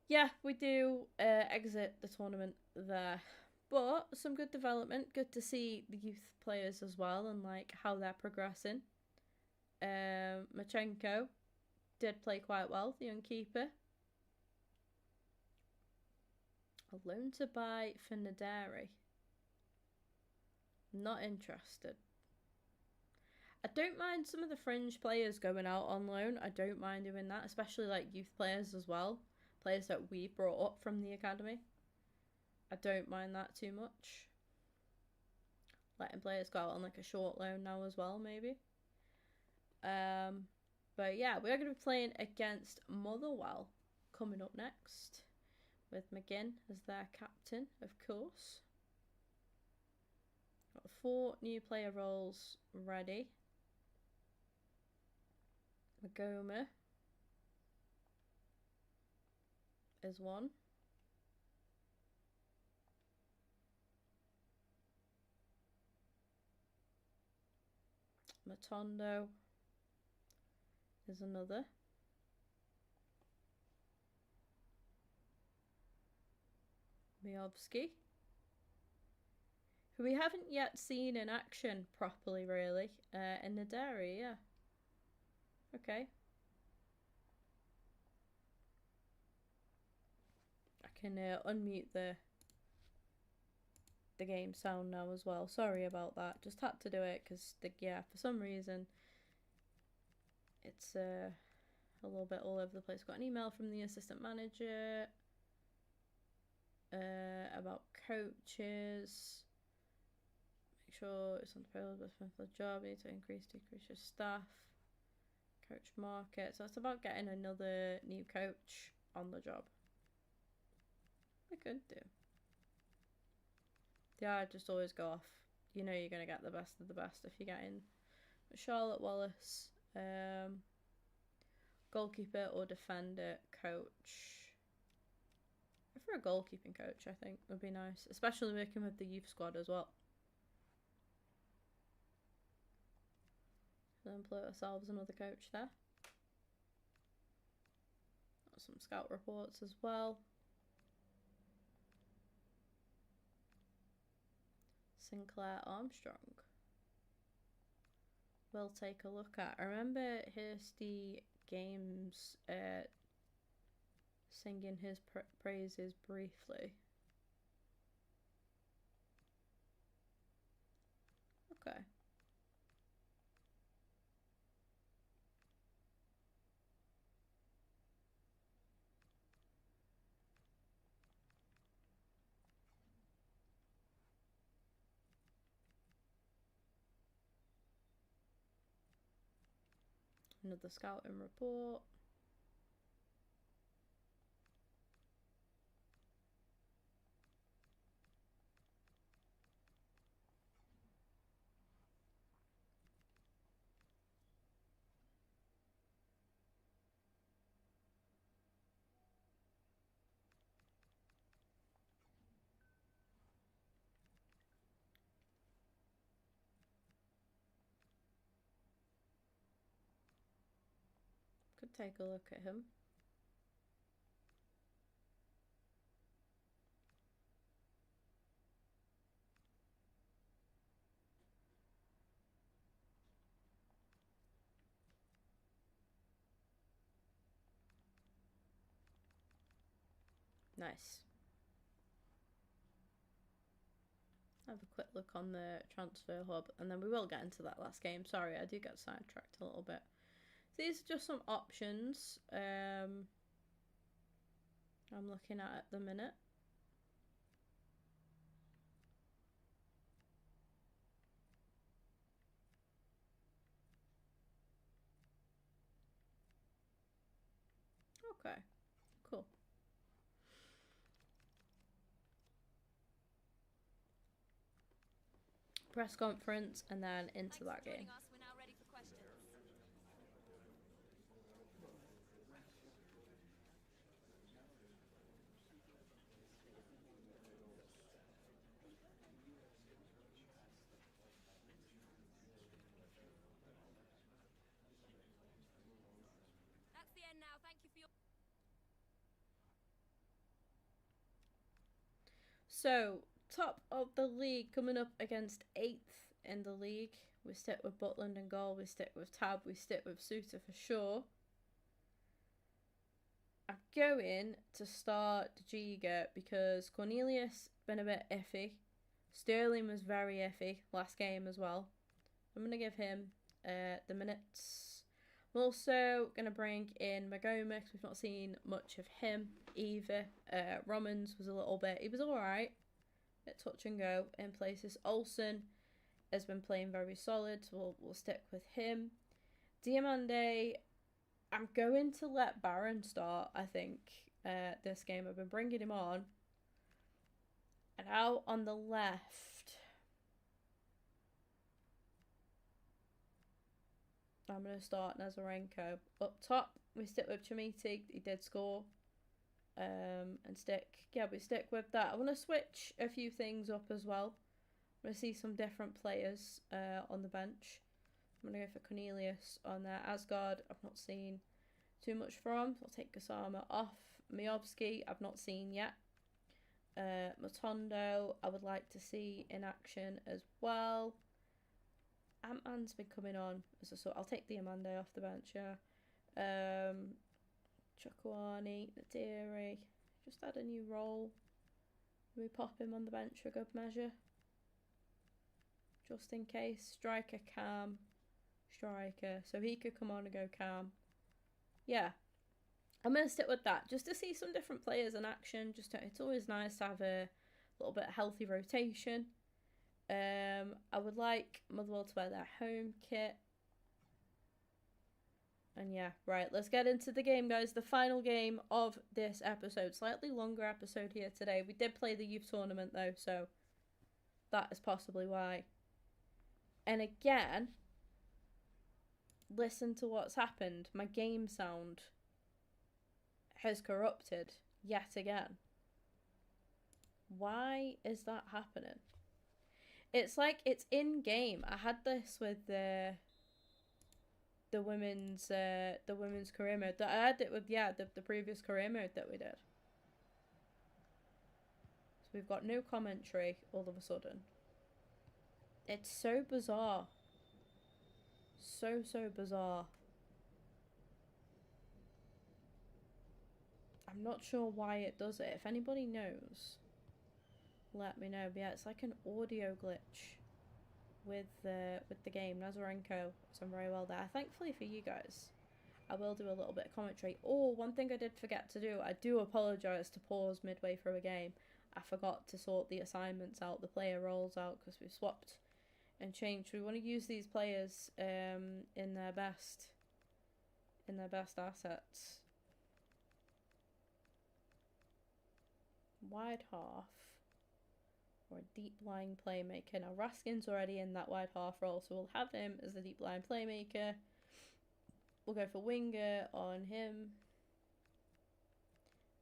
yeah, we do exit the tournament there. But some good development. Good to see the youth players as well and like how they're progressing. Machenko did play quite well, the young keeper. A loan to buy for Naderi. Not interested. I don't mind some of the fringe players going out on loan. I don't mind doing that, especially like youth players as well. Players that we brought up from the academy. I don't mind that too much. Letting players go out on like a short loan now as well, maybe. But yeah, we're going to be playing against Motherwell coming up next. With McGinn as their captain, of course. Got 4 new player roles ready. Magoma is one. Matondo is another. Miovsky, who we haven't yet seen in action properly, really. In the dairy, yeah. Okay. I can unmute the game sound now as well. Sorry about that. Just had to do it because, yeah, for some reason it's a little bit all over the place. Got an email from the assistant manager about coaches. Make sure it's on the payroll for the job. Need to decrease your staff. Coach market. So it's about getting another new coach on the job. We could do. Yeah, I just always go off. You know you're gonna get the best of the best if you're getting Charlotte Wallace, goalkeeper or defender coach. For a goalkeeping coach, I think would be nice, especially working with the youth squad as well. Then play ourselves another coach there. Got some scout reports as well. Sinclair Armstrong. We'll take a look at. I remember Hirsty Games singing his praises briefly. Okay. Another scouting report. Could take a look at him. Nice. Have a quick look on the transfer hub and then we will get into that last game. Sorry, I do get sidetracked a little bit. These are just some options I'm looking at the minute. Okay, cool. Press conference and then into that game. We're now ready for questions. That's the end now. Thank you for your... So, top of the league, coming up against 8th in the league. We stick with Butland and goal. We stick with Tab. We stick with Suter for sure. I'm going to start Jiga because Cornelius been a bit iffy. Sterling was very iffy last game as well. I'm going to give him the minutes. I'm also going to bring in Magoma because we've not seen much of him either. Romans was a little bit... He was alright. Bit touch and go in places. Olsen has been playing very solid, so we'll stick with him. Diamande, I'm going to let Baron start, I think, this game. I've been bringing him on. And out on the left, I'm going to start Nazarenko. Up top, we stick with Chimiti. He did score. And stick, yeah, we stick with that. I want to switch a few things up as well. I want to see some different players on the bench. I'm going to go for Cornelius on there. Asgard, I've not seen too much from. I'll take Kasama off. Miovski, I've not seen yet. Matondo, I would like to see in action as well. Ant-Man's been coming on as a sort. I'll take the Amande off the bench, yeah. Chakwani, Nadiri, just add a new role. We pop him on the bench for good measure. Just in case. Striker, Cam. Striker. So he could come on and go Cam. Yeah. I'm going to stick with that. Just to see some different players in action. It's always nice to have a little bit of healthy rotation. I would like Motherwell to wear their home kit. And yeah, right, let's get into the game, guys. The final game of this episode. Slightly longer episode here today. We did play the youth tournament, though, so that is possibly why. And again, listen to what's happened. My game sound has corrupted yet again. Why is that happening? It's like it's in-game. I had this with the... women's career mode. That I had it with, yeah, the previous career mode that we did. So we've got no commentary all of a sudden. It's so bizarre. So bizarre. I'm not sure why it does it. If anybody knows, let me know. But yeah, it's like an audio glitch with the game. Nazarenko has done very well there. Thankfully for you guys, I will do a little bit of commentary. Oh, one thing I did forget to do. I do apologise to pause midway through a game. I forgot to sort the assignments out, the player roles out, because we've swapped and changed. We want to use these players in their best assets. Wide half or a deep lying playmaker. Now Raskin's already in that wide half role, so we'll have him as the deep lying playmaker. We'll go for winger on him,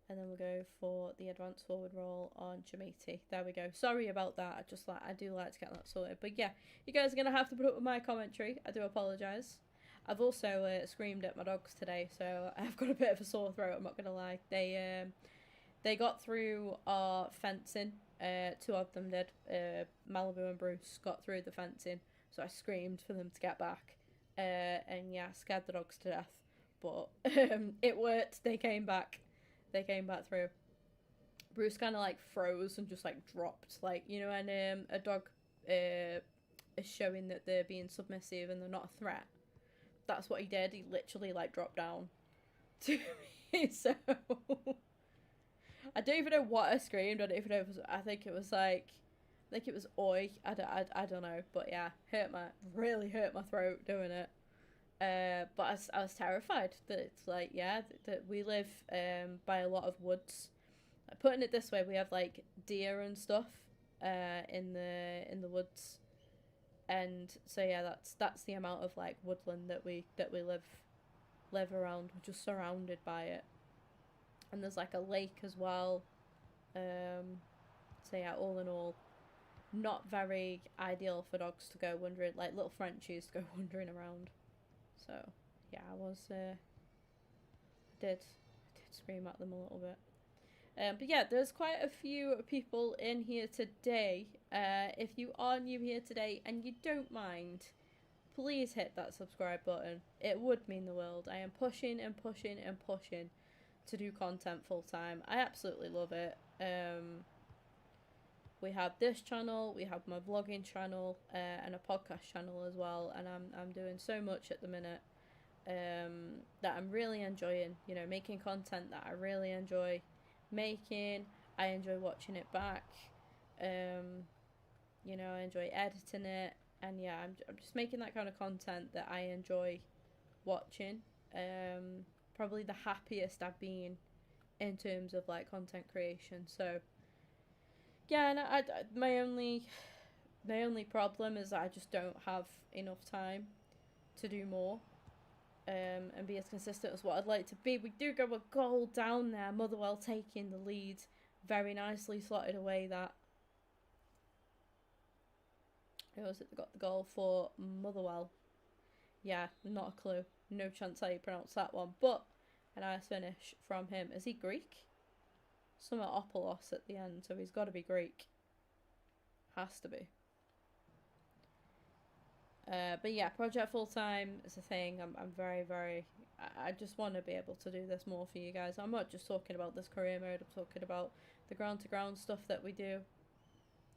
and then we'll go for the advanced forward role on Chamiti. There we go. Sorry about that. I do like to get that sorted. But yeah, you guys are gonna have to put up with my commentary. I do apologise. I've also screamed at my dogs today, so I've got a bit of a sore throat. I'm not gonna lie. They got through our fencing. Two of them did. Malibu and Bruce got through the fencing, so I screamed for them to get back. And yeah, scared the dogs to death. But it worked. They came back. They came back through. Bruce kind of like froze and just like dropped. Like, you know, when a dog is showing that they're being submissive and they're not a threat. That's what he did. He literally like dropped down to me. So I don't even know what I screamed. I don't even know if it was, I think it was oi. I don't know. But yeah, really hurt my throat doing it. But I was terrified that it's like, yeah, that we live by a lot of woods. Putting it this way, we have like deer and stuff in the woods. And so yeah, that's the amount of like woodland that we live around. We're just surrounded by it. And there's like a lake as well. So yeah, all in all, not very ideal for dogs to go wandering, like little Frenchies to go wandering around. So yeah, I did scream at them a little bit. But yeah, there's quite a few people in here today. If you are new here today and you don't mind, please hit that subscribe button. It would mean the world. I am pushing and pushing and pushing to do content full time. I absolutely love it. We have this channel, we have my vlogging channel, and a podcast channel as well, and I'm doing so much at the minute that I'm really enjoying, you know, making content that I really enjoy making. I enjoy watching it back. You know, I enjoy editing it, and yeah, I'm just making that kind of content that I enjoy watching. Probably the happiest I've been in terms of like content creation. So yeah, and my only problem is that I just don't have enough time to do more and be as consistent as what I'd like to be. We do go a goal down there. Motherwell taking the lead, very nicely slotted away that. Who was it that got the goal for Motherwell? Yeah, not a clue. No chance how you pronounce that one. But a nice finish from him. Is he Greek? Some Opolos at the end, so he's got to be Greek. Has to be. But yeah, project full time is a thing. I'm very, very. I just want to be able to do this more for you guys. I'm not just talking about this career mode. I'm talking about the ground to ground stuff that we do.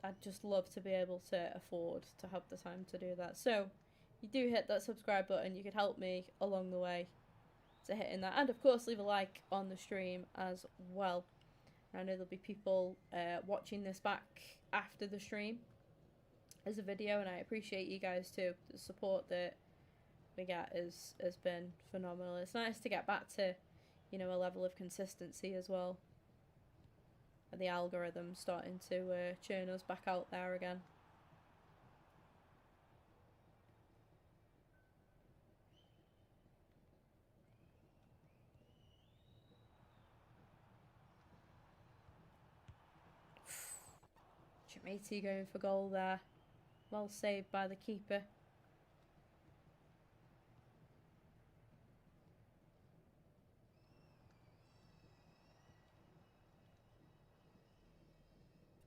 I'd just love to be able to afford to have the time to do that. So you do hit that subscribe button. You could help me along the way to hitting that, and of course leave a like on the stream as well. I know there'll be people watching this back after the stream as a video, and I appreciate you guys too. The support that we get has been phenomenal. It's nice to get back to, you know, a level of consistency as well. The algorithm starting to churn us back out there again. Chamiti going for goal there. Well saved by the keeper.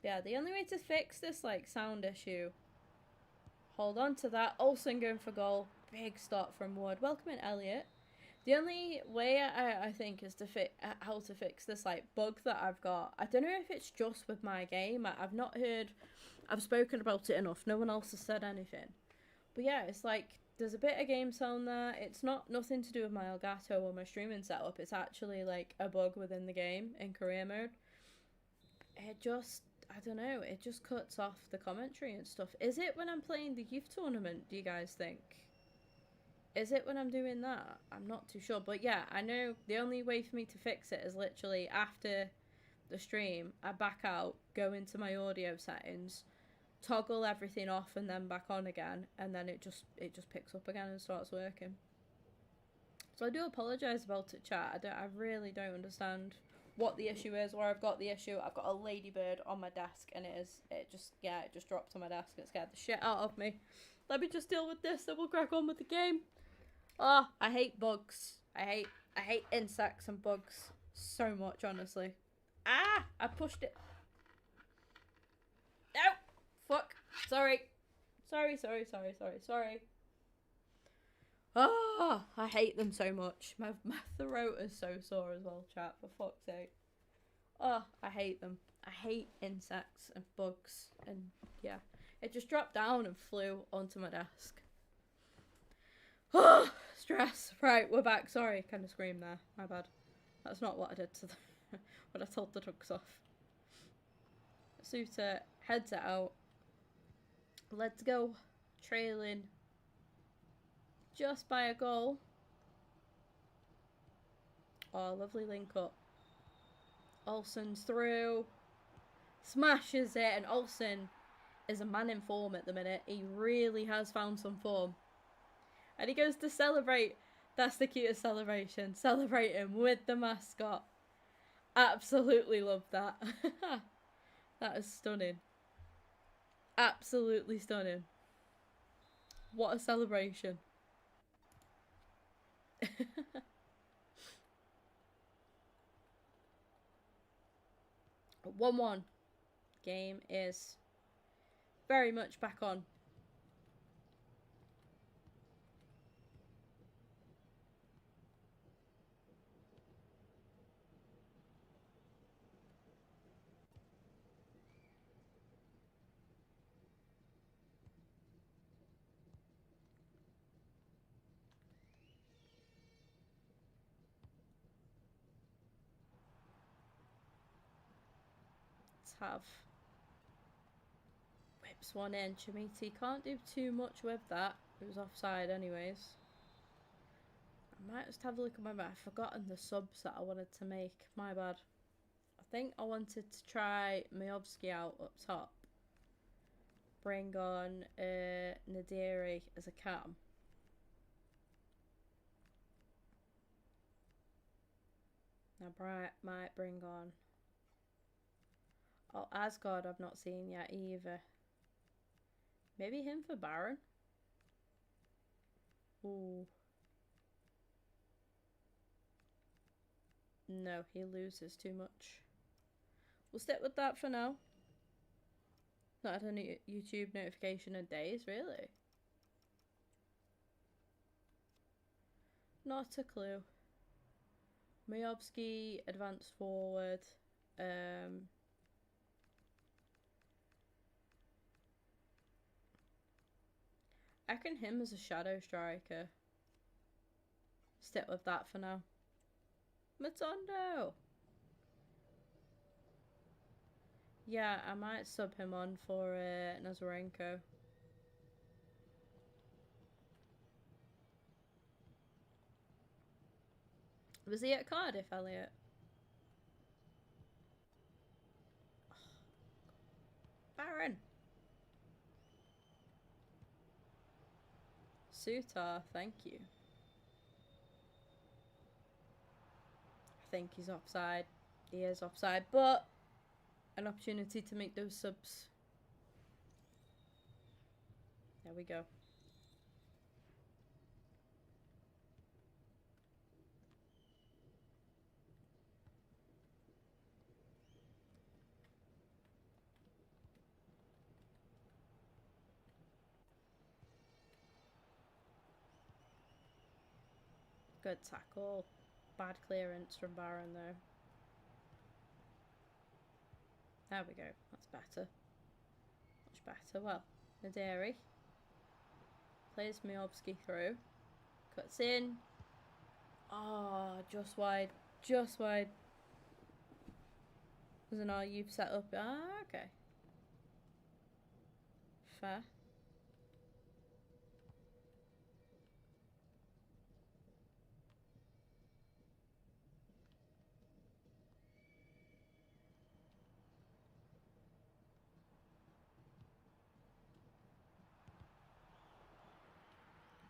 yeah, the only way to fix this, like, sound issue... Hold on to that. Olsen going for goal. Big stop from Wood. Welcome in, Elliot. The only way I think is to how to fix this, like, bug that I've got. I don't know if it's just with my game. I've not heard... I've spoken about it enough. No one else has said anything. But yeah, it's like, there's a bit of game sound there. It's nothing to do with my Elgato or my streaming setup. It's actually, like, a bug within the game in career mode. It just... I don't know, it just cuts off the commentary and stuff. Is it when I'm playing the youth tournament, do you guys think? Is it when I'm doing that? I'm not too sure. But yeah, I know the only way for me to fix it is literally after the stream, I back out, go into my audio settings, toggle everything off and then back on again, and then it just picks up again and starts working. So I do apologise about it, chat. I really don't understand what the issue is, or I've got the issue. I've got a ladybird on my desk, and it just dropped on my desk. It scared the shit out of me. Let me just deal with this, then we'll crack on with the game. Oh, I hate bugs. I hate insects and bugs so much, honestly. Ah, I pushed it. No, fuck. Sorry. Oh, I hate them so much. My throat is so sore as well, chat, for fuck's sake. Oh, I hate them. I hate insects and bugs, and yeah. It just dropped down and flew onto my desk. Oh, stress. Right, we're back. Sorry, kind of screamed there. My bad. That's not what I did to the when I told the dogs off. Suter heads it out. Let's go. Trailing just by a goal. Oh, lovely link up. Olsen's through. Smashes it, and Olsen is a man in form at the minute. He really has found some form. And he goes to celebrate. That's the cutest celebration. Celebrate him with the mascot. Absolutely love that. That is stunning. Absolutely stunning. What a celebration. 1-1. Game is very much back on. Have whips one in. Chamiti can't do too much with that. It was offside anyways. I might just have a look at my map. I've forgotten the subs that I wanted to make. My bad. I think I wanted to try Mayovsky out up top. Bring on Nadiri as a cam. Now Bright might bring on... Oh, Asgard I've not seen yet either. Maybe him for Baron? Ooh. No, he loses too much. We'll stick with that for now. Not had any YouTube notification in days, really? Not a clue. Mayovsky, advanced forward. I reckon him as a shadow striker. Stick with that for now. Matondo! Yeah, I might sub him on for Nazarenko. Was he at Cardiff, Elliot? Baron! Sutar, thank you. I think he's offside. He is offside, but an opportunity to make those subs. There we go. Good tackle. Bad clearance from Baron though. There we go. That's better. Much better. Well, Naderi plays Miovski through. Cuts in. Ah, oh, just wide. Just wide. There's an you've set up. Ah, okay. Fair.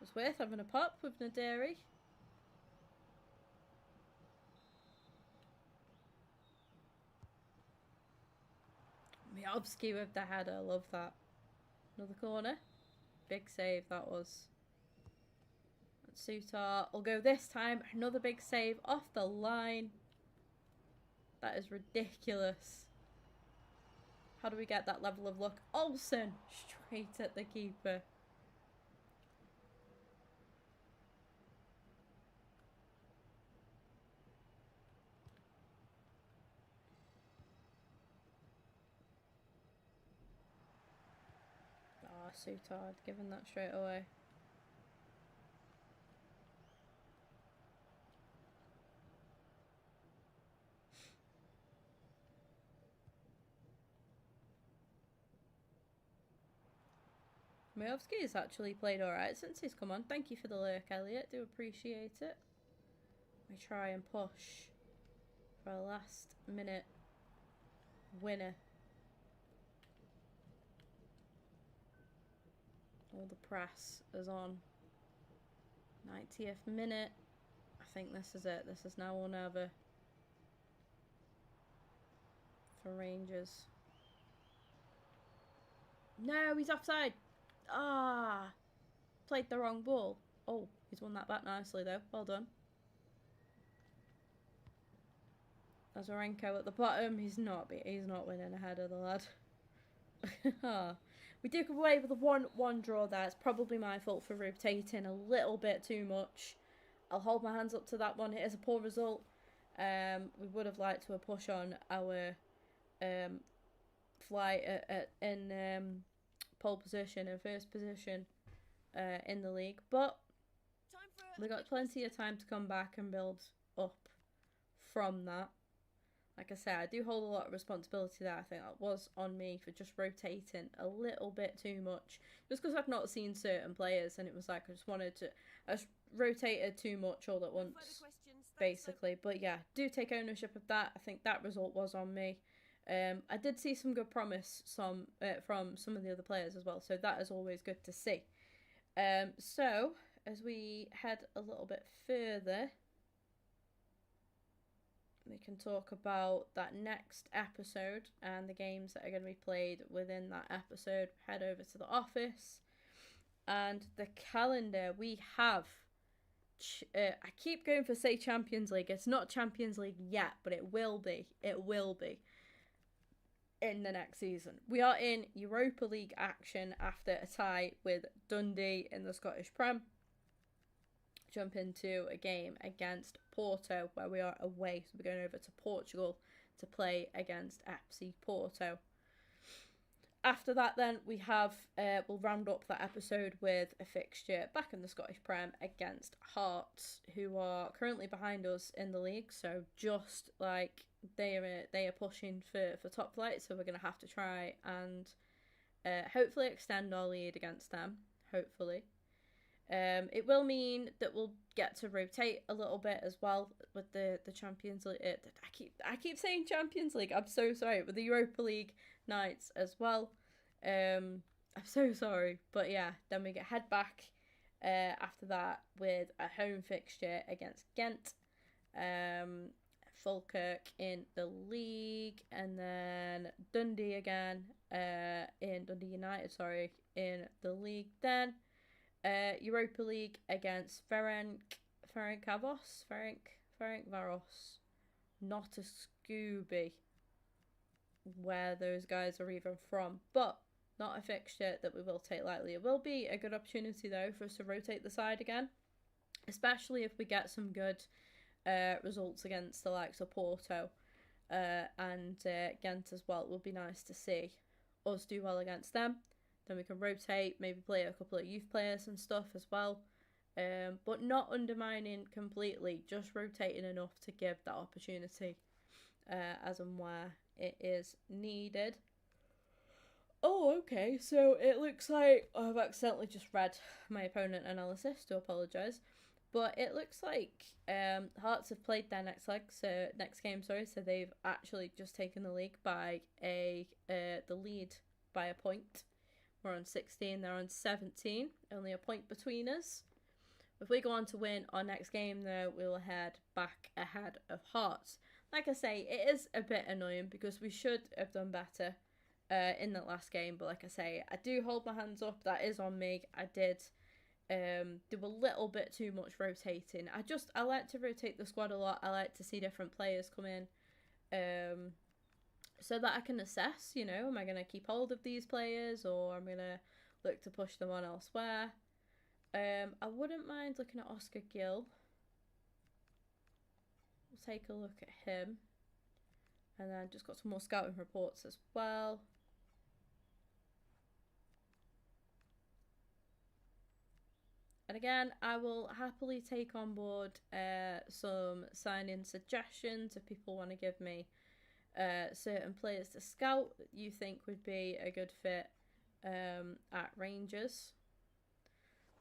It's worth having a pop with Naderi. Miovski with the header, love that. Another corner. Big save that was. Sutar will go this time. Another big save off the line. That is ridiculous. How do we get that level of luck? Olsen straight at the keeper. Ah, Sutar given that straight away. Miovski has actually played alright since he's come on. Thank you for the lurk, Elliot. Do appreciate it. We try and push for a last minute winner. All the press is on. 90th minute. I think this is it. This is now or never for Rangers. No, he's offside. Ah, played the wrong ball. Oh, he's won that back nicely though. Well done. Azarenko at the bottom. He's not winning ahead of the lad. We did come away with a 1-1 draw there. It's probably my fault for rotating a little bit too much. I'll hold my hands up to that one. It is a poor result. We would have liked to have pushed on our flight in pole position and first position in the league, but we got plenty of time to come back and build up from that. Like I said, I do hold a lot of responsibility there. I think that was on me for just rotating a little bit too much, just because I've not seen certain players, and it was like I just rotated too much all at once, basically. But yeah, do take ownership of that. I think that result was on me. I did see some good promise from some of the other players as well, so that is always good to see. So, as we head a little bit further, we can talk about that next episode and the games that are going to be played within that episode. Head over to the office and the calendar. We have, I keep going for say Champions League. It's not Champions League yet, but it will be. It will be. In the next season. We are in Europa League action after a tie with Dundee in the Scottish Prem. Jump into a game against Porto where we are away. So we're going over to Portugal to play against FC Porto. After that then we have, we'll round up that episode with a fixture back in the Scottish Prem against Hearts, who are currently behind us in the league. So just like they are pushing for top flight, so we're going to have to try and hopefully extend our lead against them, hopefully. It will mean that we'll get to rotate a little bit as well with the Champions League. I keep saying Champions League, I'm so sorry, with the Europa League nights as well. I'm so sorry, but yeah, then we head back after that with a home fixture against Ghent. Falkirk in the league, and then Dundee again in Dundee United, sorry, in the league. Then Europa League against Ferencvaros, not a Scooby where those guys are even from, but not a fixture that we will take lightly. It will be a good opportunity though for us to rotate the side again. especially if we get some good results against the likes of Porto and Ghent as well. It would be nice to see us do well against them. Then we can rotate, maybe play a couple of youth players and stuff as well. But not undermining completely, just rotating enough to give that opportunity as and where it is needed. Oh, okay, so it looks like I've accidentally just read my opponent analysis, to apologise. But it looks like Hearts have played their next game, so they've actually just taken the league by the lead by a point. We're on 16, they're on 17, only a point between us. If we go on to win our next game, though, we'll head back ahead of Hearts. Like I say, it is a bit annoying because we should have done better in that last game. But like I say, I do hold my hands up. That is on me. I did do a little bit too much rotating. I like to rotate the squad a lot. I like to see different players come in so that I can assess, you know, am I going to keep hold of these players or I'm going to look to push them on elsewhere. I wouldn't mind looking at Oscar Gill. We'll take a look at him. And then just got some more scouting reports as well. And again, I will happily take on board some sign-in suggestions if people want to give me certain players to scout that you think would be a good fit at Rangers.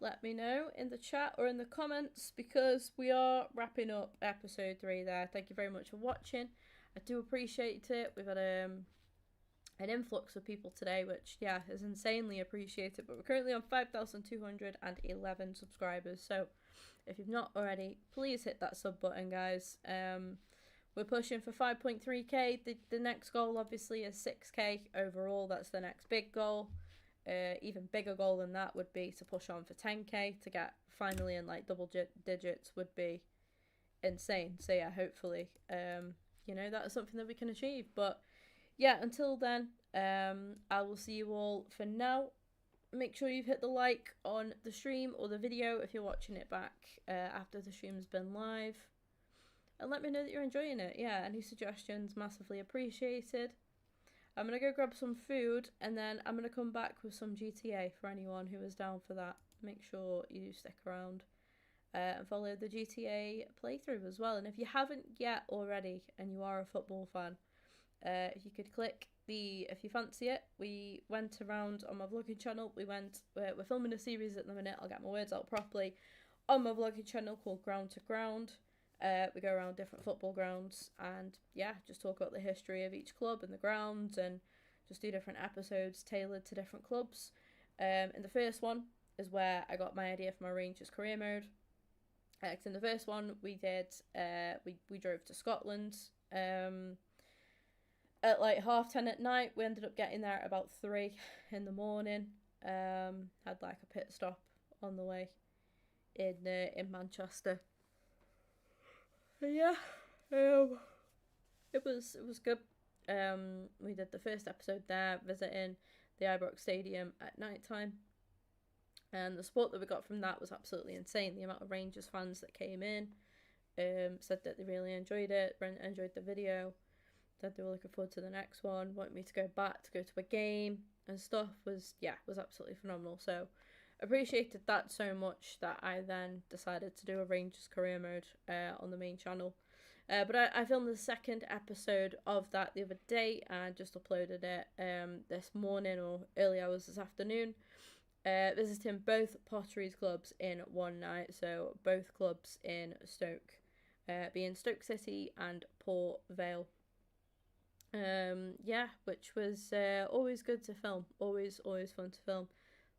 Let me know in the chat or in the comments because we are wrapping up episode 3 there. Thank you very much for watching. I do appreciate it. We've had an influx of people today, which, yeah, is insanely appreciated. But we're currently on 5,211 subscribers. So if you've not already, please hit that sub button, guys. We're pushing for 5.3k. The next goal, obviously, is 6k overall. That's the next big goal. Even bigger goal than that would be to push on for 10k to get finally in like double digits would be insane. So yeah, hopefully, you know, that is something that we can achieve. But yeah, until then, I will see you all for now. Make sure you've hit the like on the stream or the video if you're watching it back after the stream's been live. And let me know that you're enjoying it. Yeah, any suggestions, massively appreciated. I'm going to go grab some food and then I'm going to come back with some GTA for anyone who is down for that. Make sure you do stick around and follow the GTA playthrough as well. And if you haven't yet already and you are a football fan, if you could click if you fancy it, we went around on my vlogging channel. We're filming a series at the minute. I'll get my words out properly on my vlogging channel called Ground to Ground. We go around different football grounds and yeah, just talk about the history of each club and the grounds and just do different episodes tailored to different clubs. And the first one is where I got my idea for my Rangers career mode. In the first one we did, we drove to Scotland at like 10:30 at night. We ended up getting there at about 3 in the morning. Had like a pit stop on the way in Manchester. Yeah, it was good. We did the first episode there, visiting the BARBERK Stadium at night time, and the support that we got from that was absolutely insane. The amount of Rangers fans that came in, said that they really enjoyed it, enjoyed the video, said they were looking forward to the next one, wanted me to go back to go to a game and stuff. Was absolutely phenomenal. So appreciated that so much that I then decided to do a Rangers career mode on the main channel. But I filmed the second episode of that the other day and just uploaded it this morning or early hours this afternoon. Visiting both Potteries clubs in one night, so both clubs in Stoke, being Stoke City and Port Vale. Yeah, which was always good to film, always fun to film.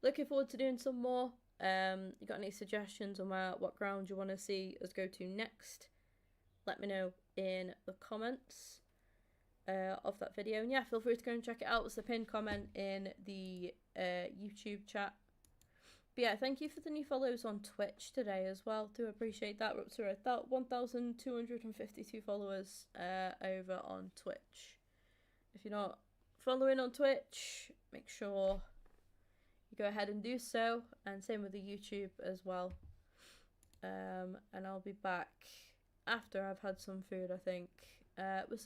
Looking forward to doing some more. You got any suggestions on what ground you want to see us go to next? Let me know in the comments of that video. And yeah, feel free to go and check it out. It's the pinned comment in the YouTube chat. But yeah, thank you for the new follows on Twitch today as well. Do appreciate that. We're up to 1,252 followers over on Twitch. If you're not following on Twitch, make sure you go ahead and do so, and same with the YouTube as well. and I'll be back after I've had some food, I think, with